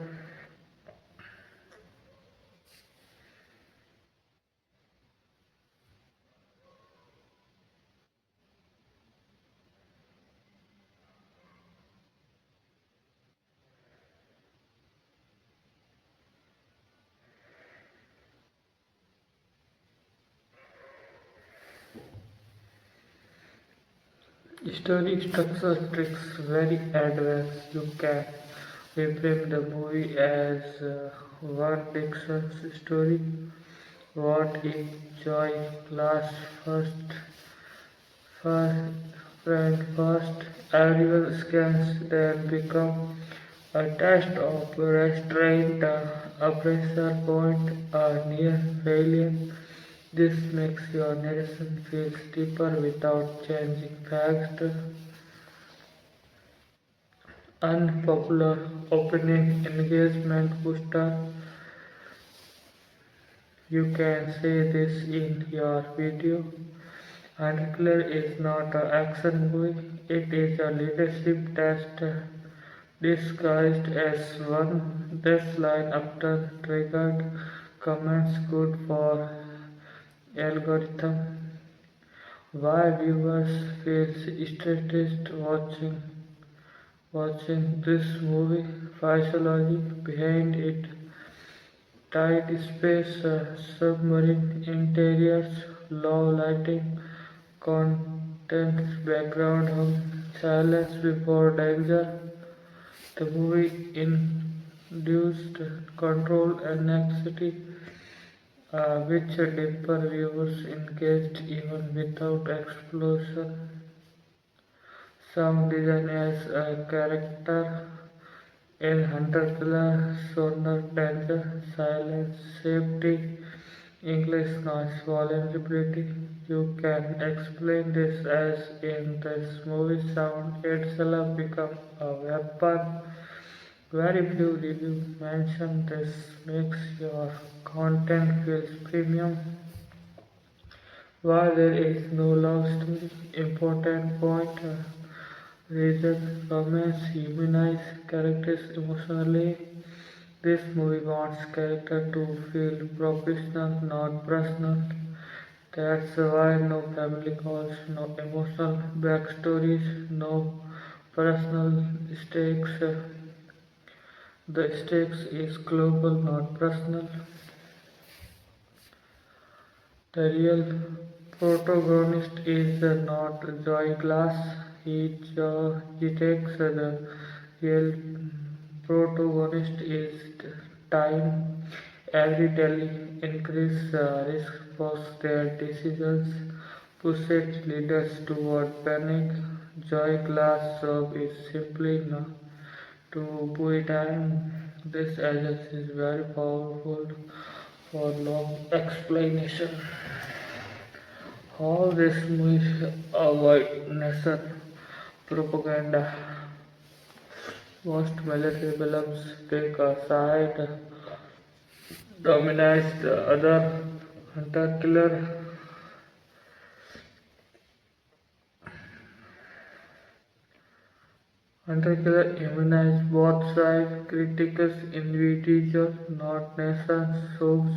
Story structure tricks very advanced. You can reframe the movie as one Dixon's story. What if joy class first, first, everyone scans then become a test of restraint, a pressure point, a near failure. This makes your narration feel deeper without changing facts. Unpopular opinion engagement booster. You can say this in your video. Unclear is not an action movie, it is a leadership test disguised as one. This line after triggered comments good for algorithm. Why viewers feel stressed watching this movie, physiology behind it, tight space, submarine interiors, low lighting, content background hum, silence before danger. The movie induced control and anxiety, which deeper viewers engaged even without explosion. Sound design as a character in Hunter Killer, Sonar Danger, Silence, Safety, English Noise, Vulnerability. You can explain this as in this movie sound itself become a weapon. Very few reviews mention this makes your content feels premium. While there is no love story, important point reason romance humanize characters emotionally. This movie wants character to feel professional, not personal. That's why no family calls, no emotional backstories, no personal stakes. The stakes is global, not personal. The real protagonist is not Joy Glass. He takes the real protagonist is time. Every daily increase risk for their decisions, pushes leaders toward panic. Joy Glass' job is simply not to buy time. This agency is very powerful for long explanation. How this movie avoid nation propaganda. Most military films take a side, dominates the other. Hunter killer, hunter killer immunize both sides. Critics individual, not nations, shows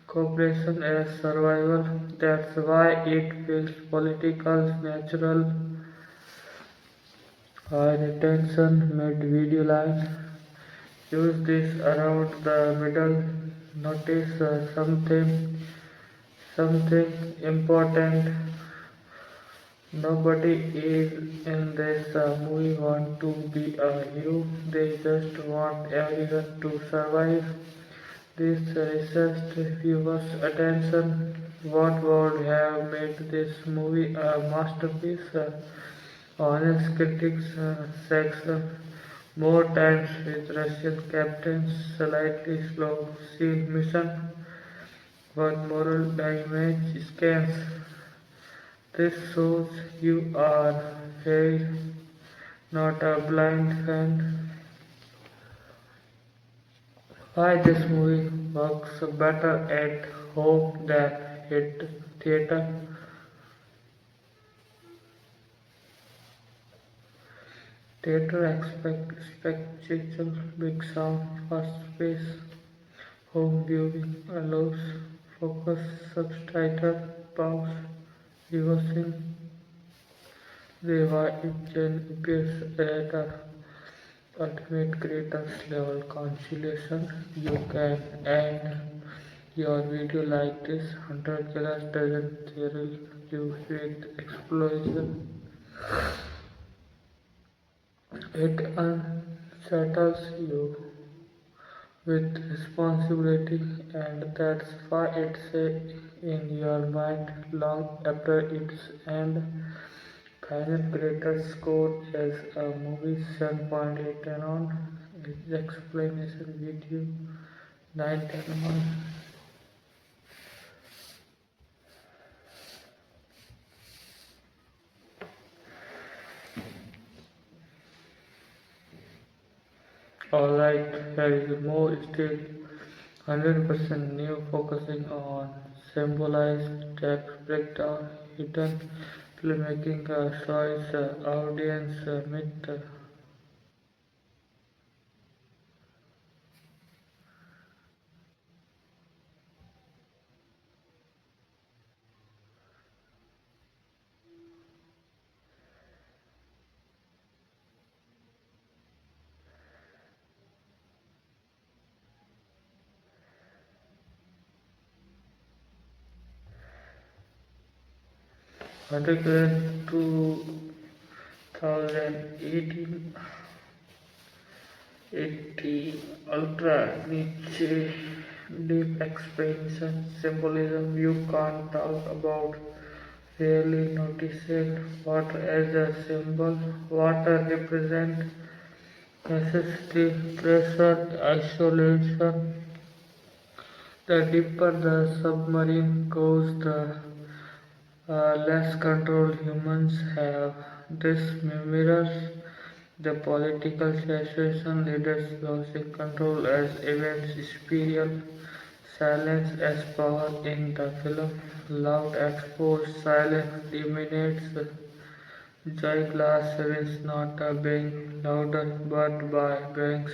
cooperation as survival. That's why it feels political, natural. Retention mid video line. Use this around the middle. Notice something important. Nobody is in this movie want to be a hero. They just want everyone to survive. This researched viewers' attention. What would have made this movie a masterpiece? Honest critics section. More times with Russian captains, slightly slow sea mission, one moral damage scans. This shows you are fair, not a blind fan. Why this movie works better at home than at theater? Theater expect spectacle, big sound, fast pace. Home viewing allows focus, subtitle, pause, reversing. It can appears at a ultimate greatest level consolation. You can end your video like this. Hunter Killers doesn't thrill you with explosion. It unsettles you with responsibility, and that's why it's in your mind long after its end. Final greater score as a movie 7.8 and on. Its explanation video 9 10 on. Alright, here is more still 100% new, focusing on symbolized text breakdown, hidden filmmaking choice, audience myth. 2018 80 ultra niche deep expression symbolism you can't talk about really noticing water as a symbol. Water represents necessity, pressure, isolation. The deeper the submarine goes, the less control humans have. This mirrors the political situation, leaders losing control as events spiral, silence as power in the film. Loud exposed silence dominates. Joy Glass wins not by being louder but by being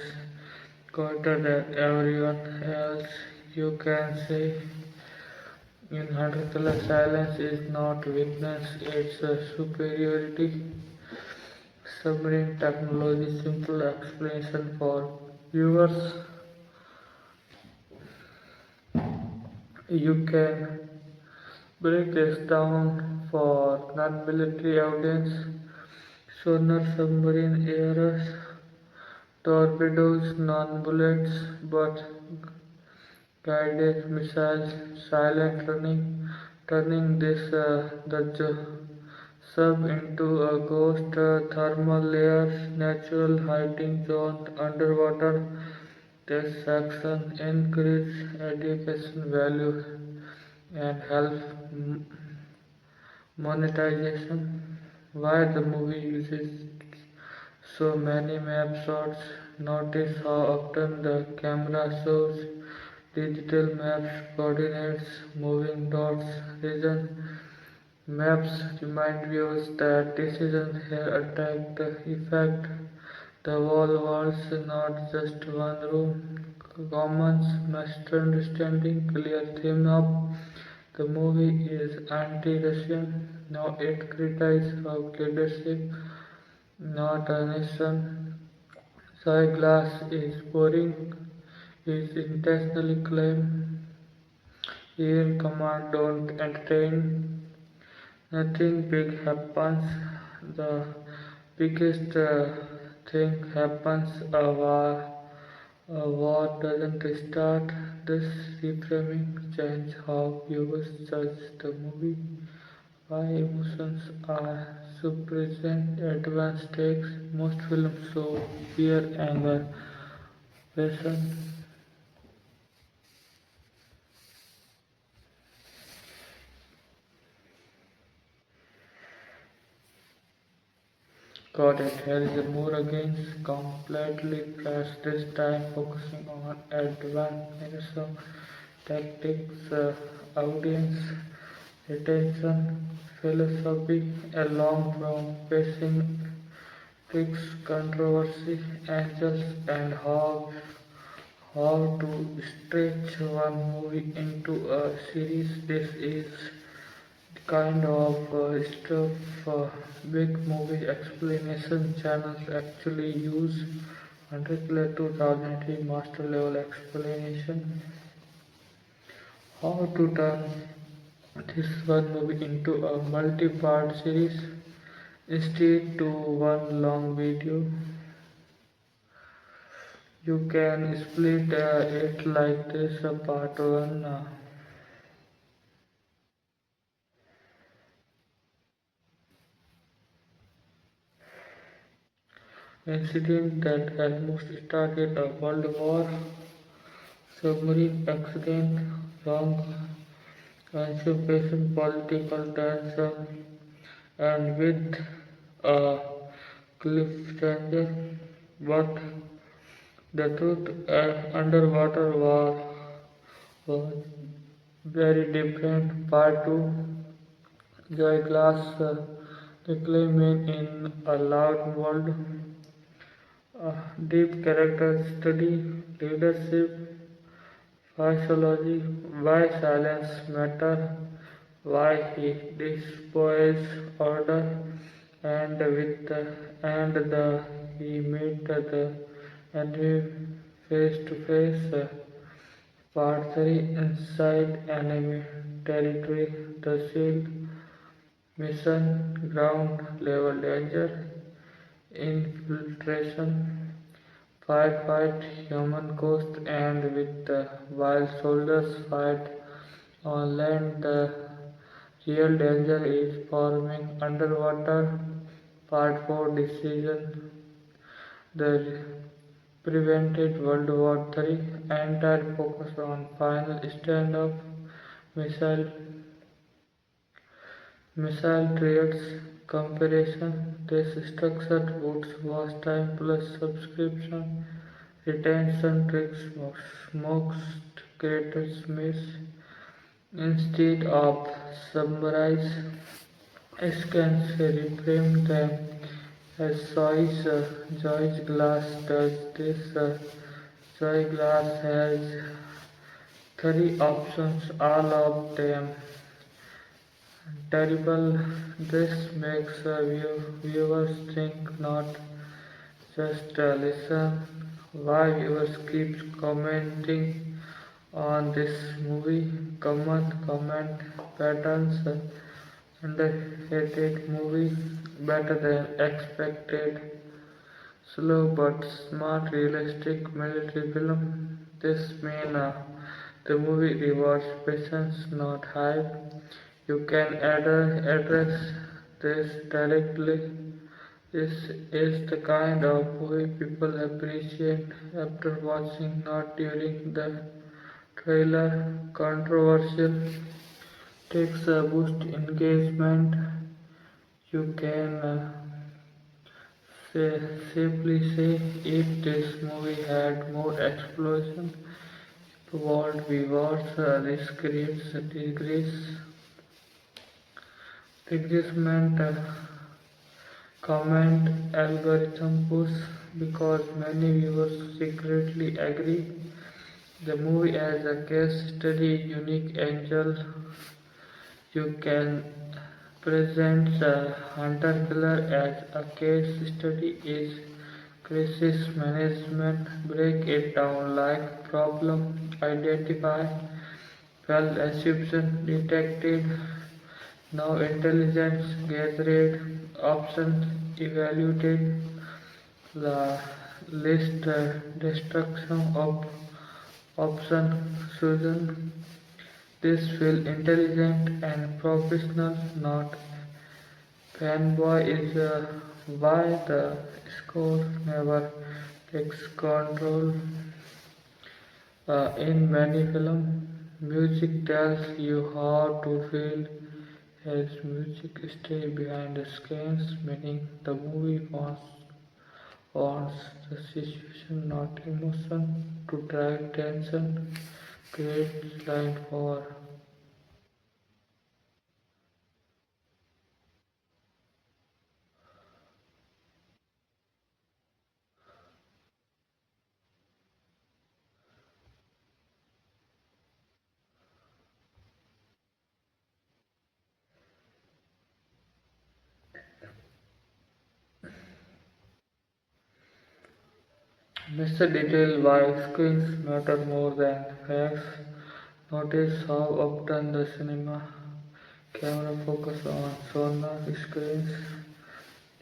quieter than everyone else. You can say in particular, silence is not weakness, it's a superiority. Submarine technology, simple explanation for viewers. You can break this down for non-military audience. Sonar submarine errors, torpedoes, non-bullets, but guided missiles, silent turning the sub into a ghost, thermal layers, natural hiding zone underwater. This section increase education value and help monetization. Why the movie uses so many map shots. Notice how often the camera shows digital maps, coordinates, moving dots, region maps remind viewers that decisions here attack the effect. The whole world's not just one room. Commons, misunderstanding, clear theme of the movie is anti-Russian. Now it criticizes of leadership, not a nation. Soy glass is boring, is intentionally claimed. Here command don't entertain. Nothing big happens. The biggest thing happens. A war doesn't start. This reframing change how viewers judge the movie. Why emotions are suppressed advanced stakes. Most films show fear, anger, passion. Got it. Here is more against completely fresh this time focusing on advanced tactics, audience retention, philosophy, along from facing tricks, controversy, angels, and how to stretch one movie into a series. This is kind of stuff big movie explanation channels actually use. Particular 2003 master level explanation how to turn this one movie into a multi-part series. Instead to one long video, you can split it like this: part 1 incident that almost started a world war, submarine accident, long anticipation, political tension, and with a cliffhanger. But the truth underwater was very different. Part 2, Joy Glass reclaiming in a loud world, deep character study, leadership, physiology, why silence matter, why he despoils order, and with the he meet the enemy face to face. Part 3, Inside Enemy Territory, the SEAL mission, ground level danger, infiltration, firefight, human coast, and with while soldiers fight on land, the real danger is forming underwater. Part 4, Decision, the prevented World War III, entire focus on final stand-up, missile missile threats comparison. This structure puts watch time plus subscription retention tricks most creators miss. Instead of summarize, scans reframe them as Joyce Glass does this. Joy Glass has three options, all of them terrible. This makes viewers think, not just listen. Why viewers keep commenting on this movie? Common comment patterns: underrated movie, better than expected, slow but smart, realistic military film. This means the movie rewards patience, not hype. You can address this directly. This is the kind of movie people appreciate after watching, not during the trailer. Controversial takes a boost engagement. You can safely say if this movie had more explosion, world rewards, this creates disagreement, comment algorithm push because many viewers secretly agree. The movie as a case study, unique angle. You can present the hunter killer as a case study is crisis management. Break it down like problem identify, well assumption detected, now intelligence gathered, options evaluated, the list destruction of option chosen. This feel intelligent and professional, not fanboy is why the score never takes control. In many films, music tells you how to feel. As music stay behind the screens, meaning the movie wants the situation, not emotion, to drive tension, create line for. Mr. Detail, why screens matter more than facts. Notice how often the cinema camera focus on sonar screens,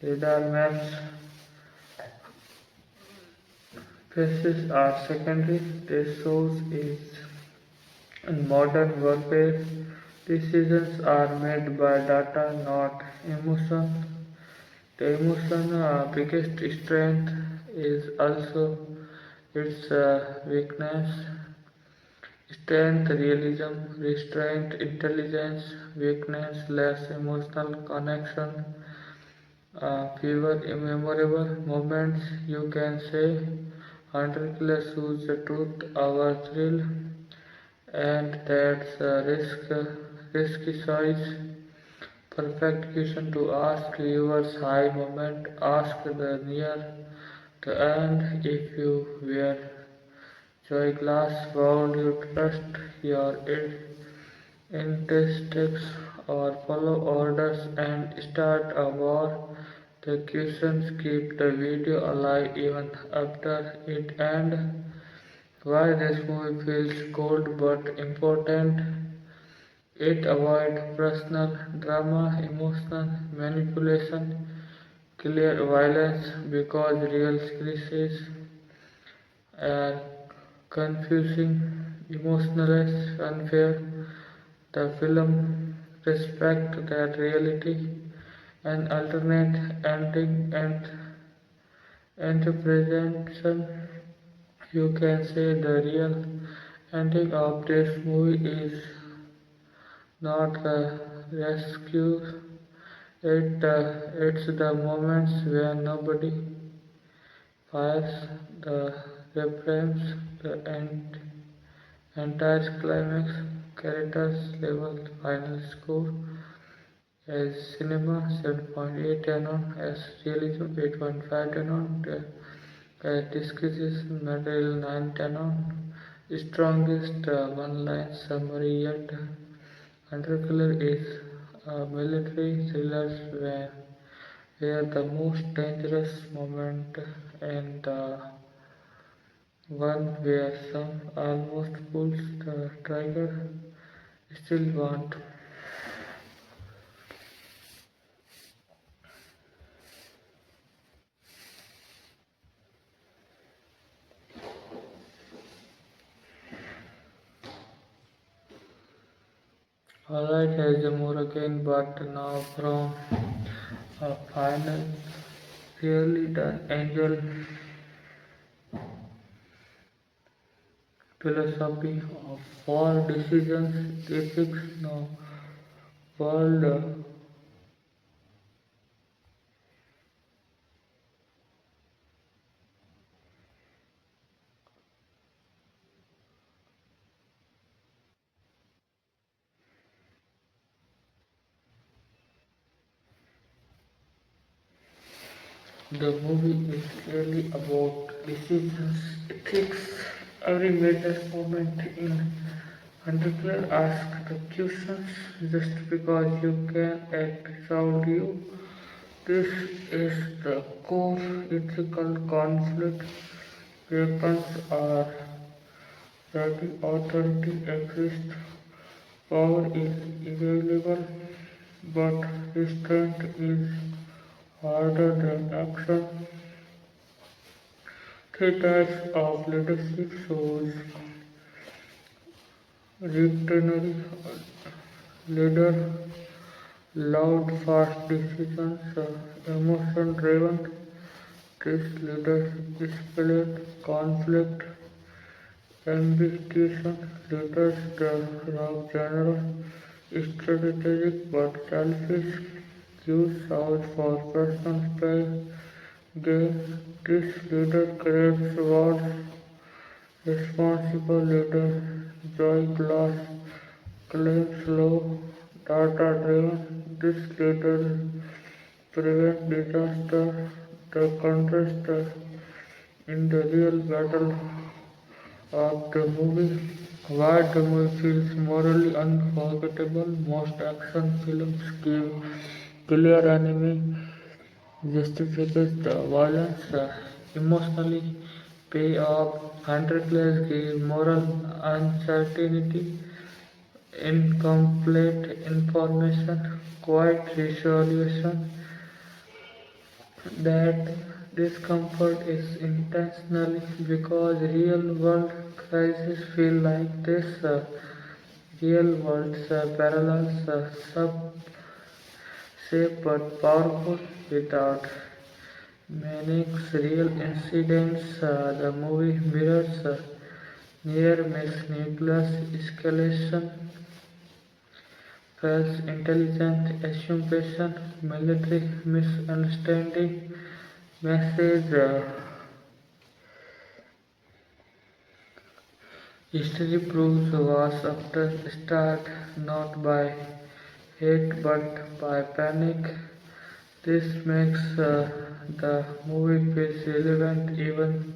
Radar maps faces are secondary. Their source is in modern warfare. Decisions are made by data, not emotion. The emotion biggest strength is also its weakness. Strength, realism, restraint, intelligence, weakness, less emotional connection, fewer memorable moments. You can say, until choose the truth, our thrill, and that's a risky choice. Perfect question to ask viewers high moment, ask the near the end if you were joy glass world you trust your instincts or follow orders and start a war. The questions keep the video alive even after it ends. Why this movie feels cold but important. It avoids personal drama, emotional manipulation, clear violence because real crises are confusing, emotionless, unfair. The film respects that reality. An alternate ending and interpretation. You can say the real ending of this movie is not the rescue. It's the moments where nobody fires the reference, the entire climax, characters level final score. As cinema 7.8 Canon, as realism 8.5 Canon, discusses material 9 Canon, strongest one-line summary yet. Undercolor is a military thriller where the most dangerous moment and the one where some almost pulls the trigger still want. Alright, has more again, but now from a final, really done angel philosophy of all decisions, ethics, no world. The movie is really about decisions, ethics, every major moment in Underclass asks the questions just because you can act without you. This is the core ethical conflict. Weapons are ready, authority exists, power is available, but restraint is harder than action. Three types of leadership shows reactionary leader, loud, fast decisions, emotion driven. This leadership escalates conflict, ambition, leaders the rock general, strategic but selfish, use out for personal gain. This leader creates words. Responsible leader Joy Glass claims low data-driven. This leader prevents disaster. The contrast in the real battle of the movie. Why the movie feels morally unforgettable. Most action films give clear enemy justifies the violence emotionally pay off. Hundred players give moral uncertainty, incomplete information, quiet resolution. That discomfort is intentional because real world crises feel like this. Real world parallels safe but powerful without Maniac's real incidents. The movie mirrors near-miss nuclear escalation, false intelligence assumption, military misunderstanding, message. History proves was often started not by hate but by panic. This makes the movie feel relevant even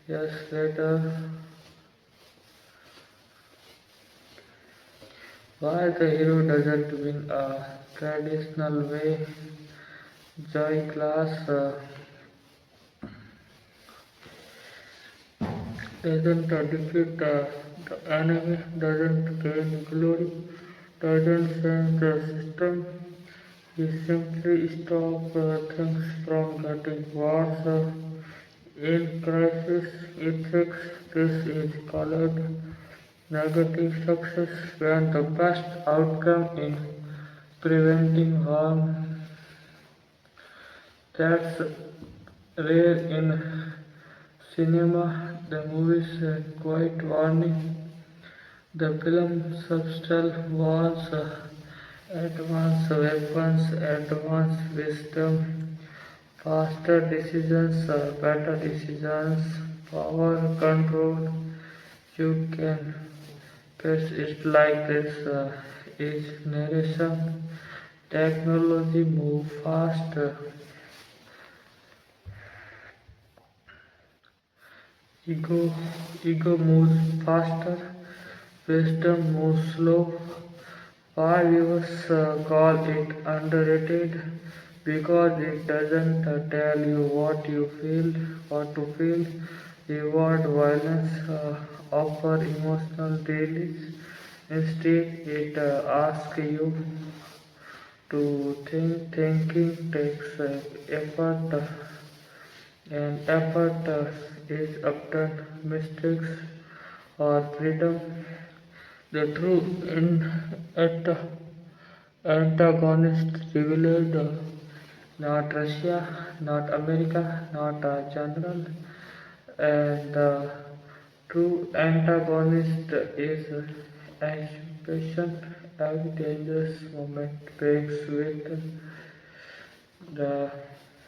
years later. Why the hero doesn't win a traditional way, joy class doesn't defeat the enemy, doesn't gain glory, doesn't change the system. He simply stops things from getting worse. In crisis ethics, this is called negative success when the best outcome in preventing harm. That's rare in cinema. The movie's quiet warning. The film subtle warns advanced weapons, advanced wisdom, faster decisions, better decisions, power control. You can guess it like this is narration. Technology move faster. Ego, ego moves faster. Wisdom moves slow. Why viewers call it underrated? Because it doesn't tell you what to feel, reward violence, offer emotional release. Instead, it asks you to think. Thinking takes effort, and effort is often mistakes or freedom. The true antagonist revealed not Russia, not America, not a general, and the true antagonist is anticipation. Every dangerous moment breaks with the,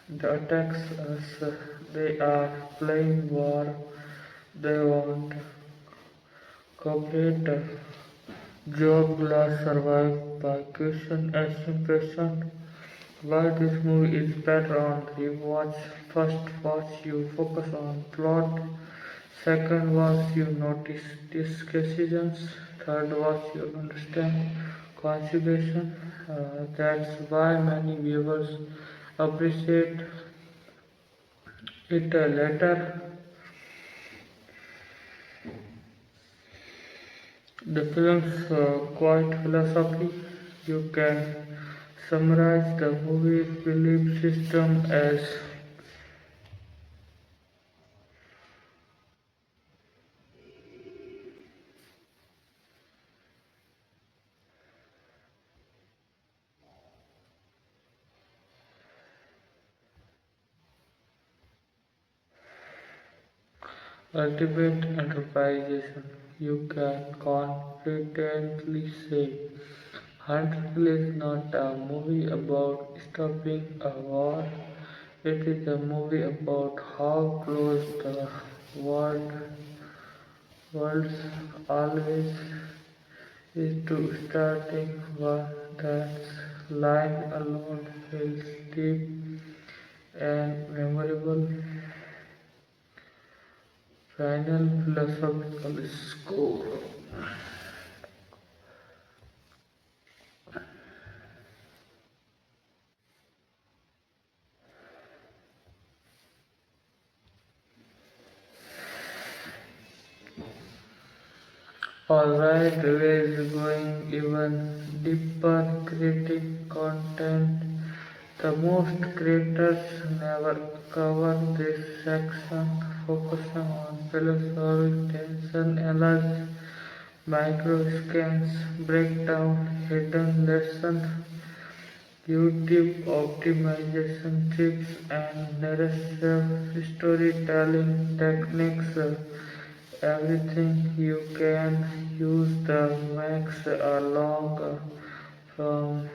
the attacks us. They are playing war. They want cooperate. Job Glass survived by question assumption. Why this movie is better on rewatch. First watch you focus on plot. Second watch you notice decisions. Third watch you understand consequences. That's why many viewers appreciate it later. The film's quiet philosophy. You can summarize the movie's belief system as ultimate enterprisation. You can confidently say Hunter is not a movie about stopping a war. It is a movie about how close the world world's always is to starting one. That line alone feels deep and memorable. Final philosophical score. Alright, we're going even deeper critic content The most creators never cover this section, focusing on philosophy, tension, analysis, microscans, breakdown, hidden lesson, YouTube optimization tips, and narrative storytelling techniques. Everything you can use the max along from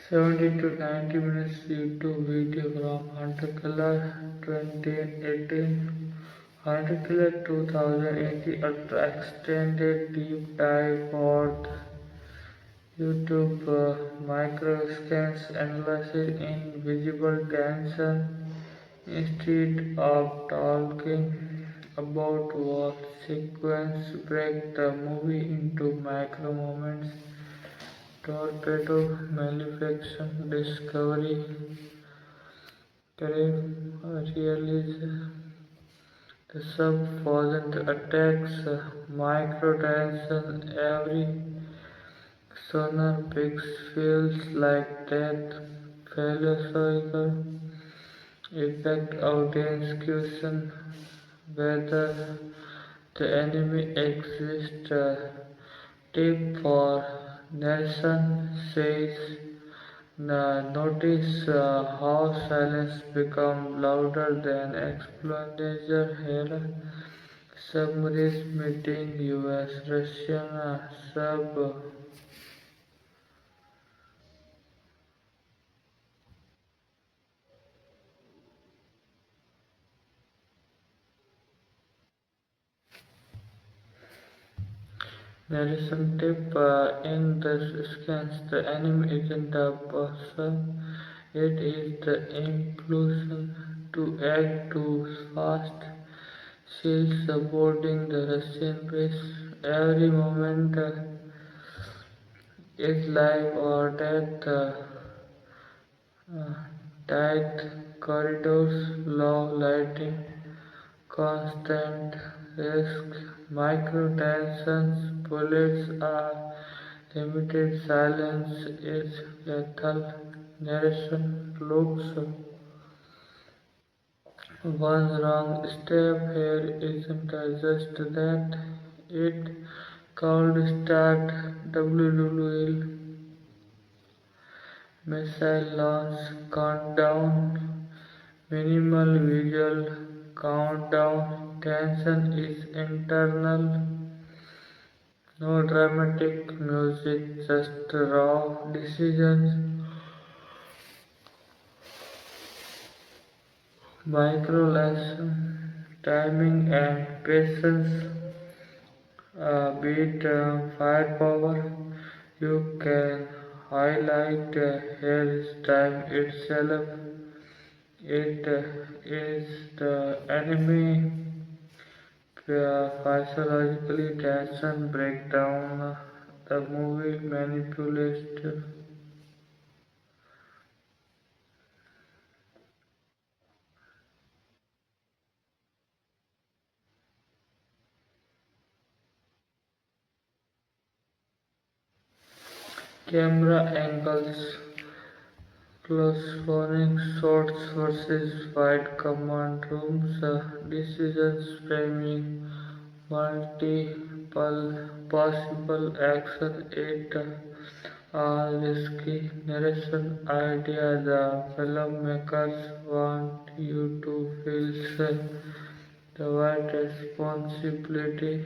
70 to 90 minutes YouTube video from Hunter Killer 2018, Hunter Killer 2018 Ultra Extended Deep Dive for YouTube microscans analyzing invisible tension instead of talking about what sequence break the movie into micro moments. Torpedo malfunction discovery crime realizes the sub wasn't attacks microtransactions every sonar picks feels like death philosophical effect audience question whether the enemy exists tip for Nelson says notice how silence becomes louder than explosion here submarines meeting US Russian sub narration tip in the scans the enemy isn't a person, it is the impulsion to act too fast. Shields boarding the Russian base. Every moment is life or death. Tight corridors, low lighting, constant risk, microtensions, bullets are limited, silence is lethal, narration looks one wrong step here isn't just that, it could start WWL missile launch countdown, minimal visual countdown, tension is internal, no dramatic music, just raw decisions, micro lesson, timing and patience. Beat firepower, you can highlight here time itself. It is the enemy physiologically tension breakdown. The movie manipulates camera angles, close phonic shots versus wide command rooms, decisions framing multiple possible action it risky narration idea the filmmakers want you to feel the right responsibility.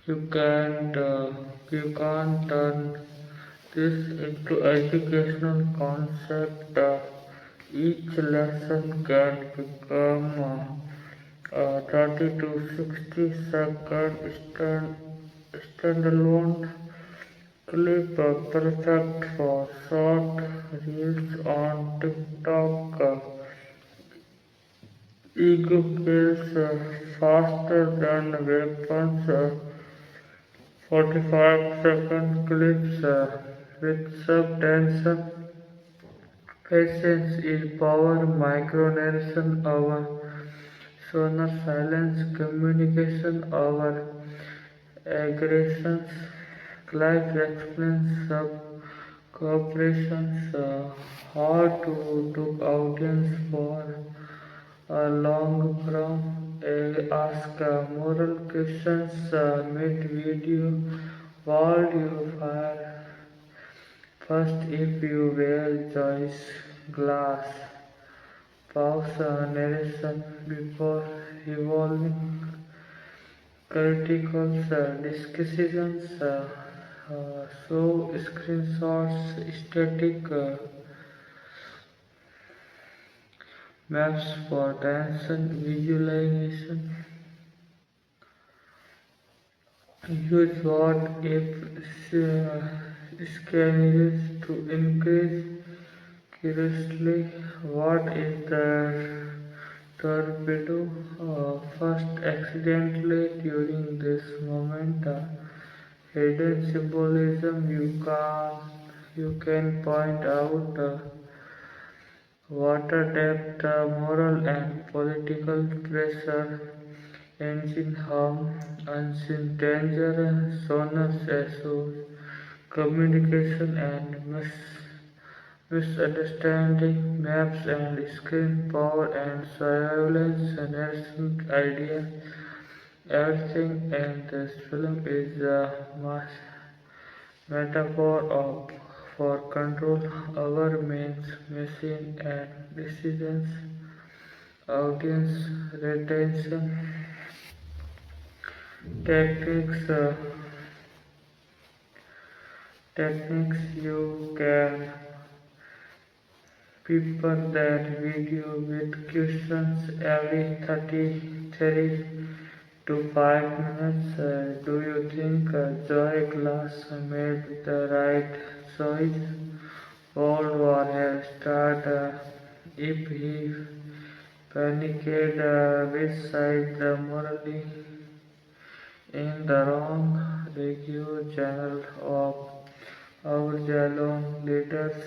You can't turn this into educational concept. Each lesson can become a 30 to 60-second standalone clip perfect for short reels on TikTok. Ego kills faster than weapons. 45-second clips with subtense patience is power micronarration over sonar silence communication over aggressions. Clive explains cooperations how to took audience for a long from ask moral questions mid-video. Would you fire first if you were Joyce Glass? Pause narration before revolving critical discussions. Show screenshots, static maps for tension visualization. Use what if scenarios to increase curiosity. What is the torpedo first accidentally during this moment? Hidden symbolism you can point out. Water depth, moral and political pressure, engine harm, unseen danger, sonus issues, communication and misunderstanding, maps and screen power and surveillance, narration idea. Everything in this film is a metaphor for control over means, machine and decisions, audience retention techniques. Techniques you can pepper that video with questions every 33 to 5 minutes. Do you think Joy Glass made the right choice? World War had started if he panicked which side morally in the wrong. Review General of our Jalon leaders.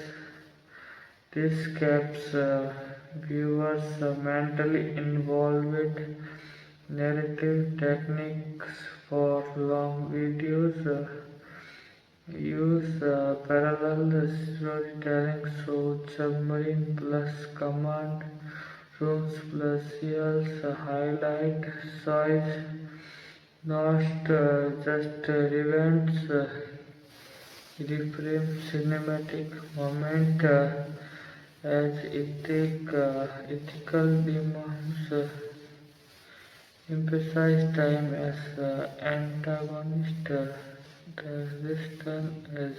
This keeps viewers mentally involved. Narrative techniques for long videos use parallel storytelling, so submarine plus command rooms plus yells highlight size, not just events. Reframe cinematic moment as ethical demands. Emphasize time as antagonist. The resistance is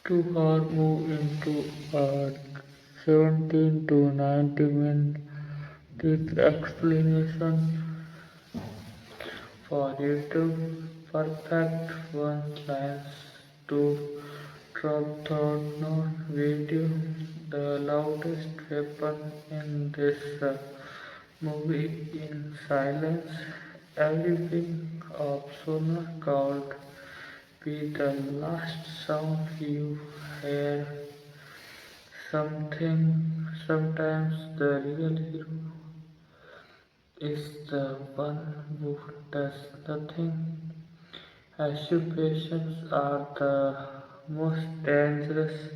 to hard move into a 17 to 90 minute explanation for YouTube. Perfect one lines to drop thought note video. The loudest weapon in this movie in silence. Every wing of sonar could be the last sound you hear. Sometimes the real hero is the one who does nothing. Occupations are the most dangerous.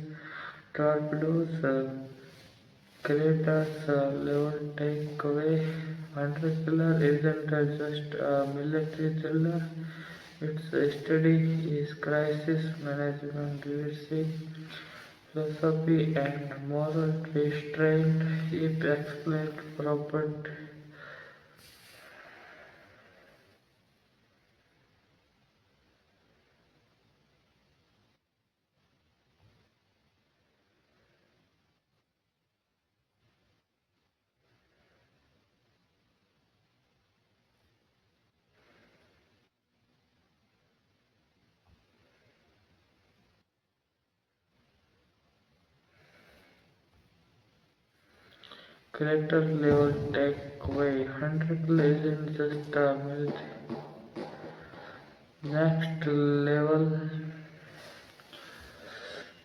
Torpedoes, craters, level takeaway. Hunter-killer isn't just a military thriller. Its study is crisis management, leadership, philosophy, and moral restraint if explained properly. Character level takeaway. Hunter isn't just a music. Next level.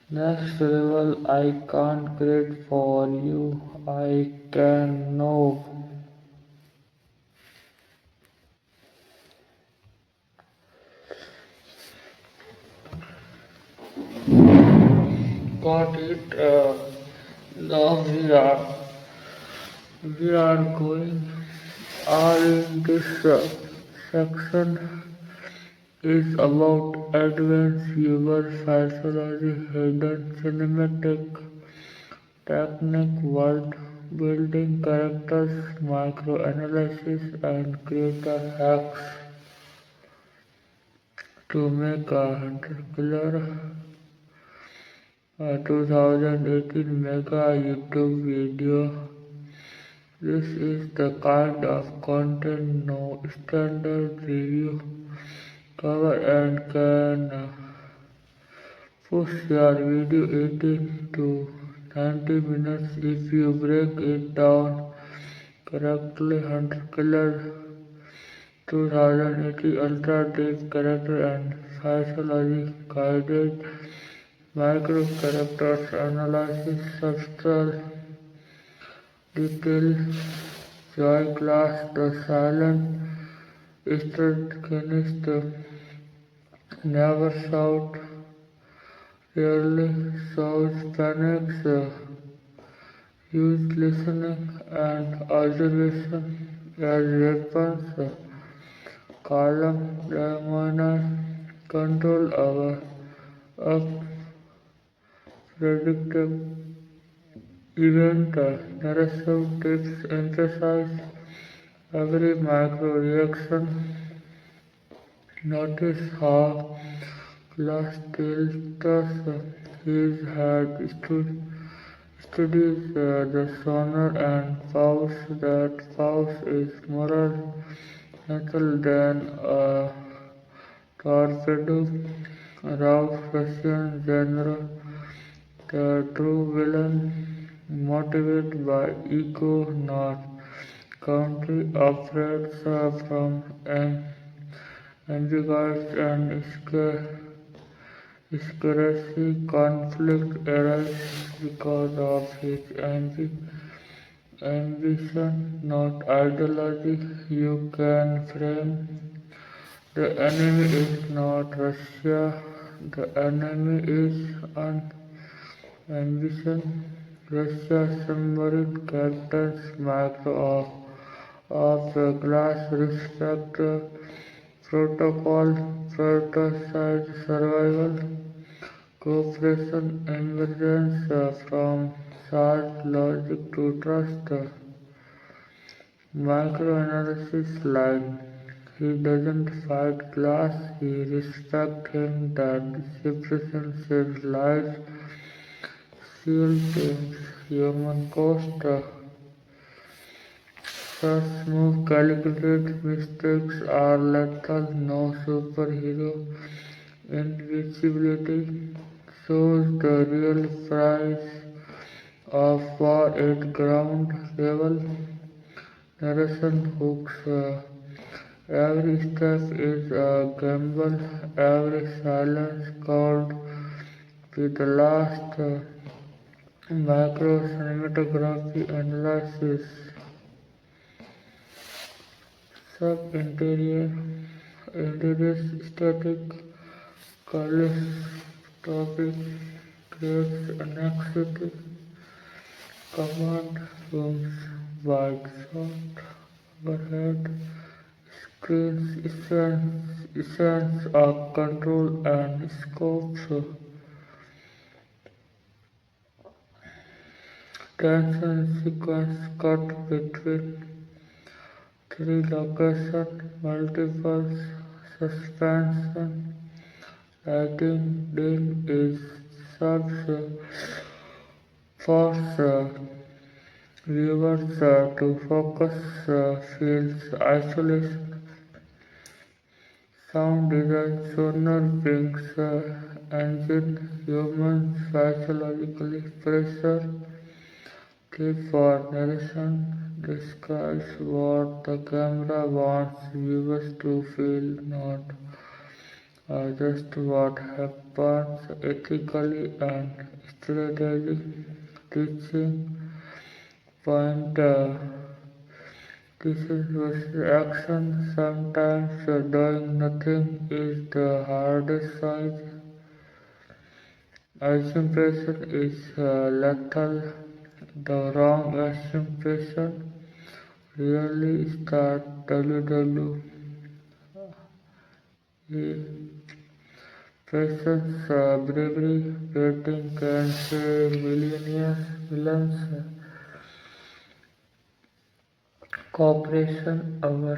Next level. I can't create for you. I can know. Got it. Now we are going all in this section is about advanced viewer psychology, hidden cinematic technique, world building, characters, micro-analysis, and creator hacks to make a hunter killer 2018 mega YouTube video. This is the kind of content no standard review cover and can push your video 18 to 90 minutes if you break it down correctly. Hunter Killer 2080 Ultra Deep Character and Psychology Guided Micro Characters Analysis Subtle Detail Joy Class The Silent Strategist Never Shout Rarely Shows Panics Use listening and observation as weapons. Column Ramana control our unpredictable event. Narrative tips emphasize every micro reaction. Notice how glass tilts his head studies the sonar and pause. That pause is more lethal than a torpedo. Raw Russian genre. The true villain, motivated by ego, not country, operates from ambiguity and secrecy. Conflict arises because of his ambition, not ideology. You can frame the enemy is not Russia, the enemy is an ambition. Russia submarine captains micro of the glass respect protocol, prototype survival, cooperation, emergence from shared logic to trust. Microanalysis line. He doesn't fight glass, he respects him. That discipline saves lives, seal teams, human cost. First move calculated mistakes are lethal. No superhero invisibility shows the real price of war at ground level. Narration hooks. Every step is a gamble, every silence called with the last micro cinematography analysis. Sub-interior interior static kaleidoscopic creates anxiety. Command rooms wide shot overhead screens essence of control and scopes. Tension sequence cut between three locations, multiple suspension, lighting dim is serves force viewers to focus, feels isolation. Sound design sonar brings engine human psychologically pressure Key for narration describes what the camera wants viewers to feel, not just what happens ethically and strategically. Teaching point this is versus action. Sometimes doing nothing is the hardest choice. Assumption is lethal. The wrong assumption really start WWE. Patience, bravery, betting can save millions. Cooperation over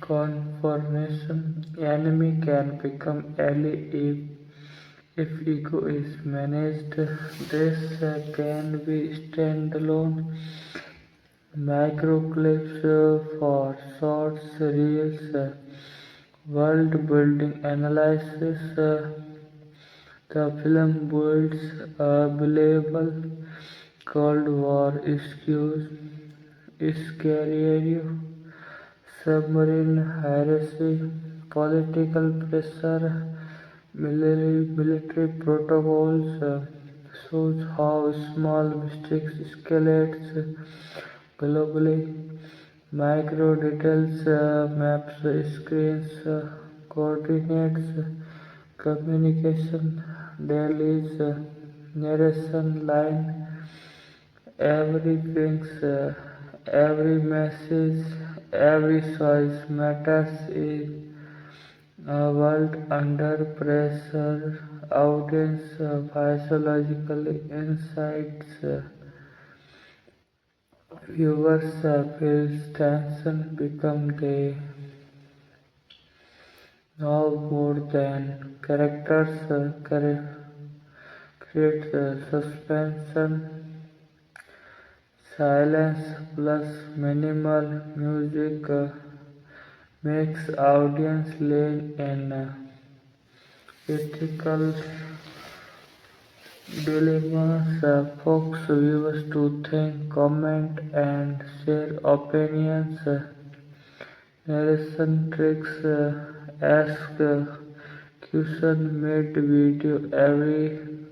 conformation. Enemy can become ally if ego is managed. This can be standalone microclips for shorts, reels, world building analysis. The film builds a believable Cold War scenario, submarine heresy, political pressure, military protocols, shows how small mistakes escalates globally. Micro details, maps, screens, coordinates, communication, dailies, narration line, everything, every message, every choice matters in a world under pressure. Audience physiologically insights. Viewers feel tension become they know more than characters create suspense. Silence plus minimal music makes audience lean in ethical dilemmas, force viewers to think, comment, and share opinions. Narration tricks ask question mid video every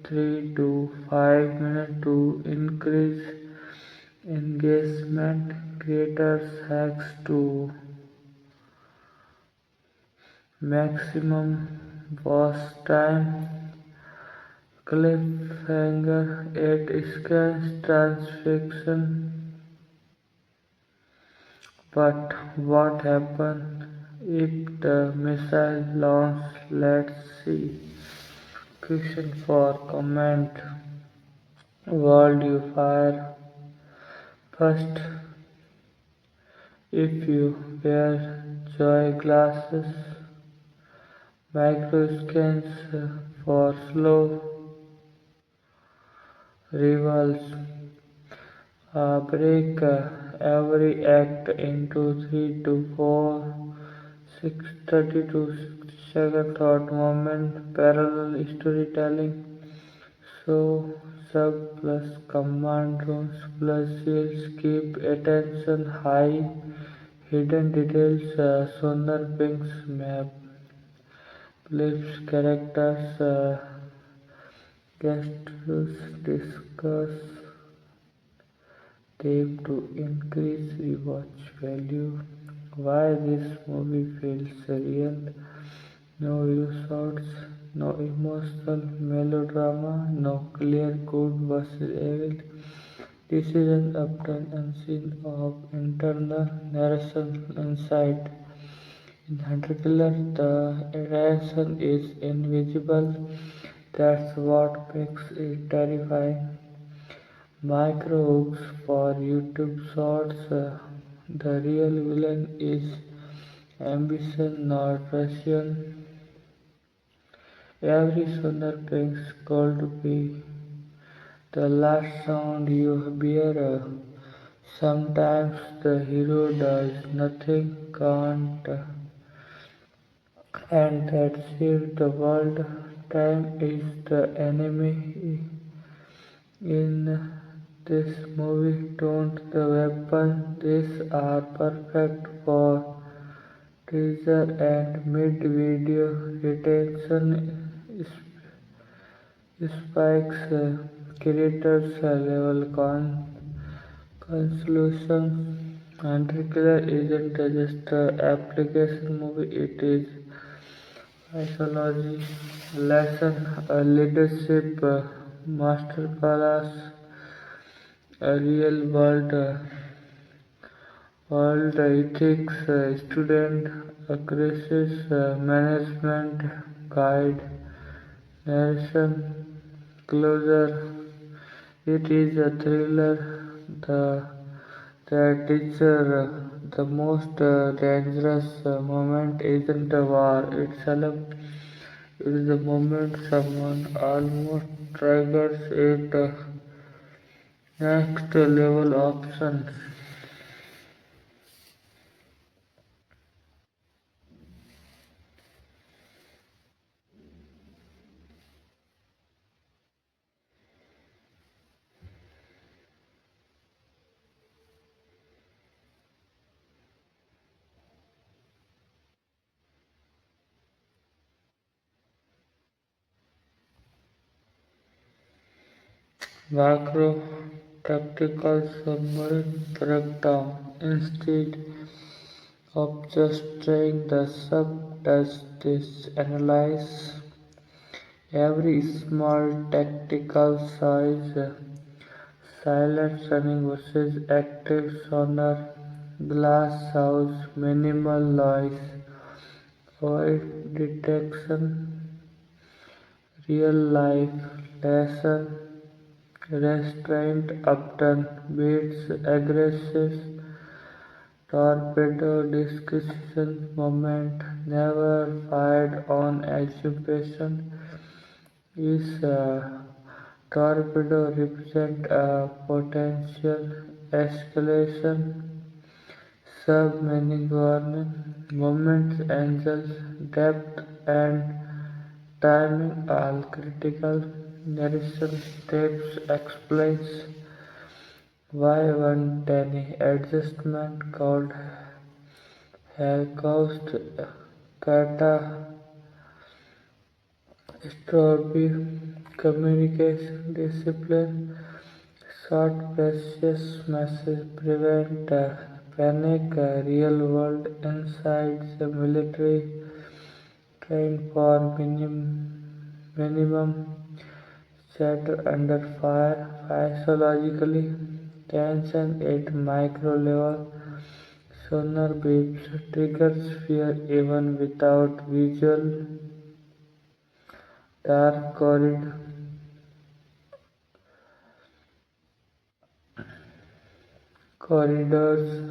3 to 5 minutes to increase engagement. Creators hacks to maximum watch time. Cliffhanger it scans transfixion. But what happens if the missile launch? Let's see. Question for comment. World you fire first if you wear joy glasses. Micro scans for slow revolves. Break every act into 3 to 4, 30 to 60-second thought moment, parallel storytelling, so sub plus command runs plus seals keep attention high, hidden details, sonar pings map, clips, characters, gestures, discuss them to increase rewatch value. Why this movie feels real? No shots, no emotional melodrama, no clear good versus evil. Decision often unseen of internal narration inside. In Hunter Killer, the narration is invisible. That's what makes it terrifying. Micro hooks for YouTube Shorts. The real villain is ambition, not passion. Every sooner pings could be the last sound you hear. Sometimes the hero does nothing, can't, and that's it. The world time is the enemy in this movie don't the weapon. These are perfect for teaser and mid-video retention spikes, creators level conclusion. Hunter-Killer isn't just an application movie, it is psychology lesson, a leadership masterclass, a real world ethics student, a crisis management guide, narration, closure. It is a thriller. The that teacher, the most dangerous moment isn't a war itself. It is the moment someone almost triggers it. Next level options. Macro tactical submarine breakdown. Instead of just trying the sub, does this analyze every small tactical size, silent running versus active sonar, glass house, minimal noise, void detection, real life lesson, restraint often beats aggressive torpedo discussion moment never fired on assumption is torpedo represent a potential escalation sub-meaning warning moments angles depth and timing all critical narration steps explains why one tiny adjustment called Holocaust catastrophe communication discipline short precious message prevent panic real world insights military train for minimum chatter under fire physiologically tension at micro level sonar beeps triggers fear even without visual dark corridors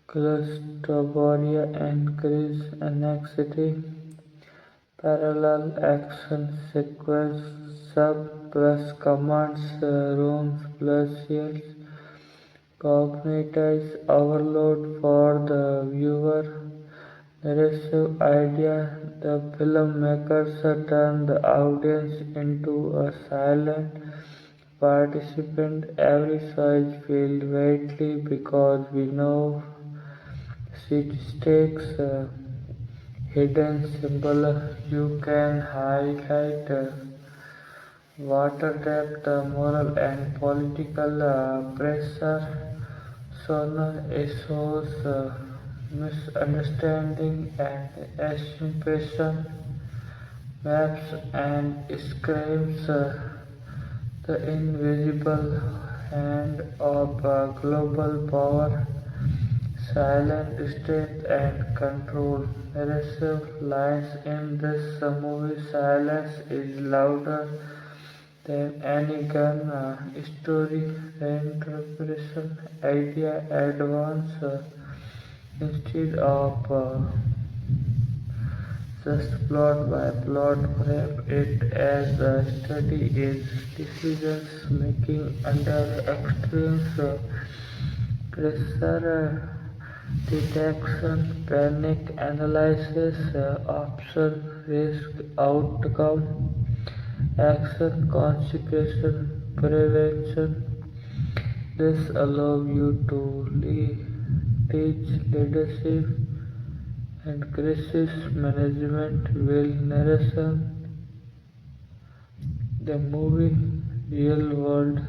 claustrophobia increase anxiety parallel action sequence sub plus commands rooms plus yells cognitive overload for the viewer. Narrative idea the filmmakers turn the audience into a silent participant. Every choice feels weighty because we know stakes, hidden symbol. You can highlight water depth, moral and political pressure, sonar issues, misunderstanding and assumption, maps and screams, the invisible hand of global power, silent strength and control. Narrative lines in this movie. Silence is louder than any gun. Story reinterpretation idea advance instead of just plot by plot frame it as a study in decisions making under extreme pressure, detection, panic analysis, option, risk, outcome, action, consequence, prevention. This allows you to teach leadership and crisis management while narration. The movie real-world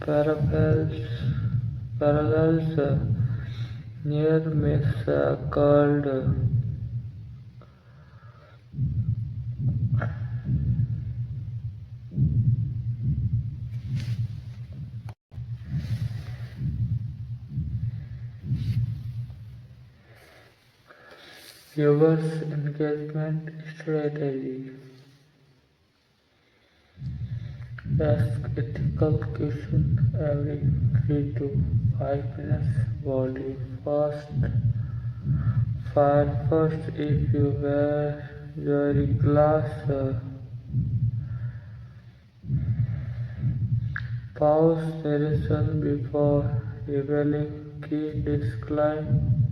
parallels parallels near miss called viewers engagement strategy. Ask ethical questions every 3 to 5 minutes. Body fast. Fire first if you wear your glass. Pause narration before revealing key disclaimer.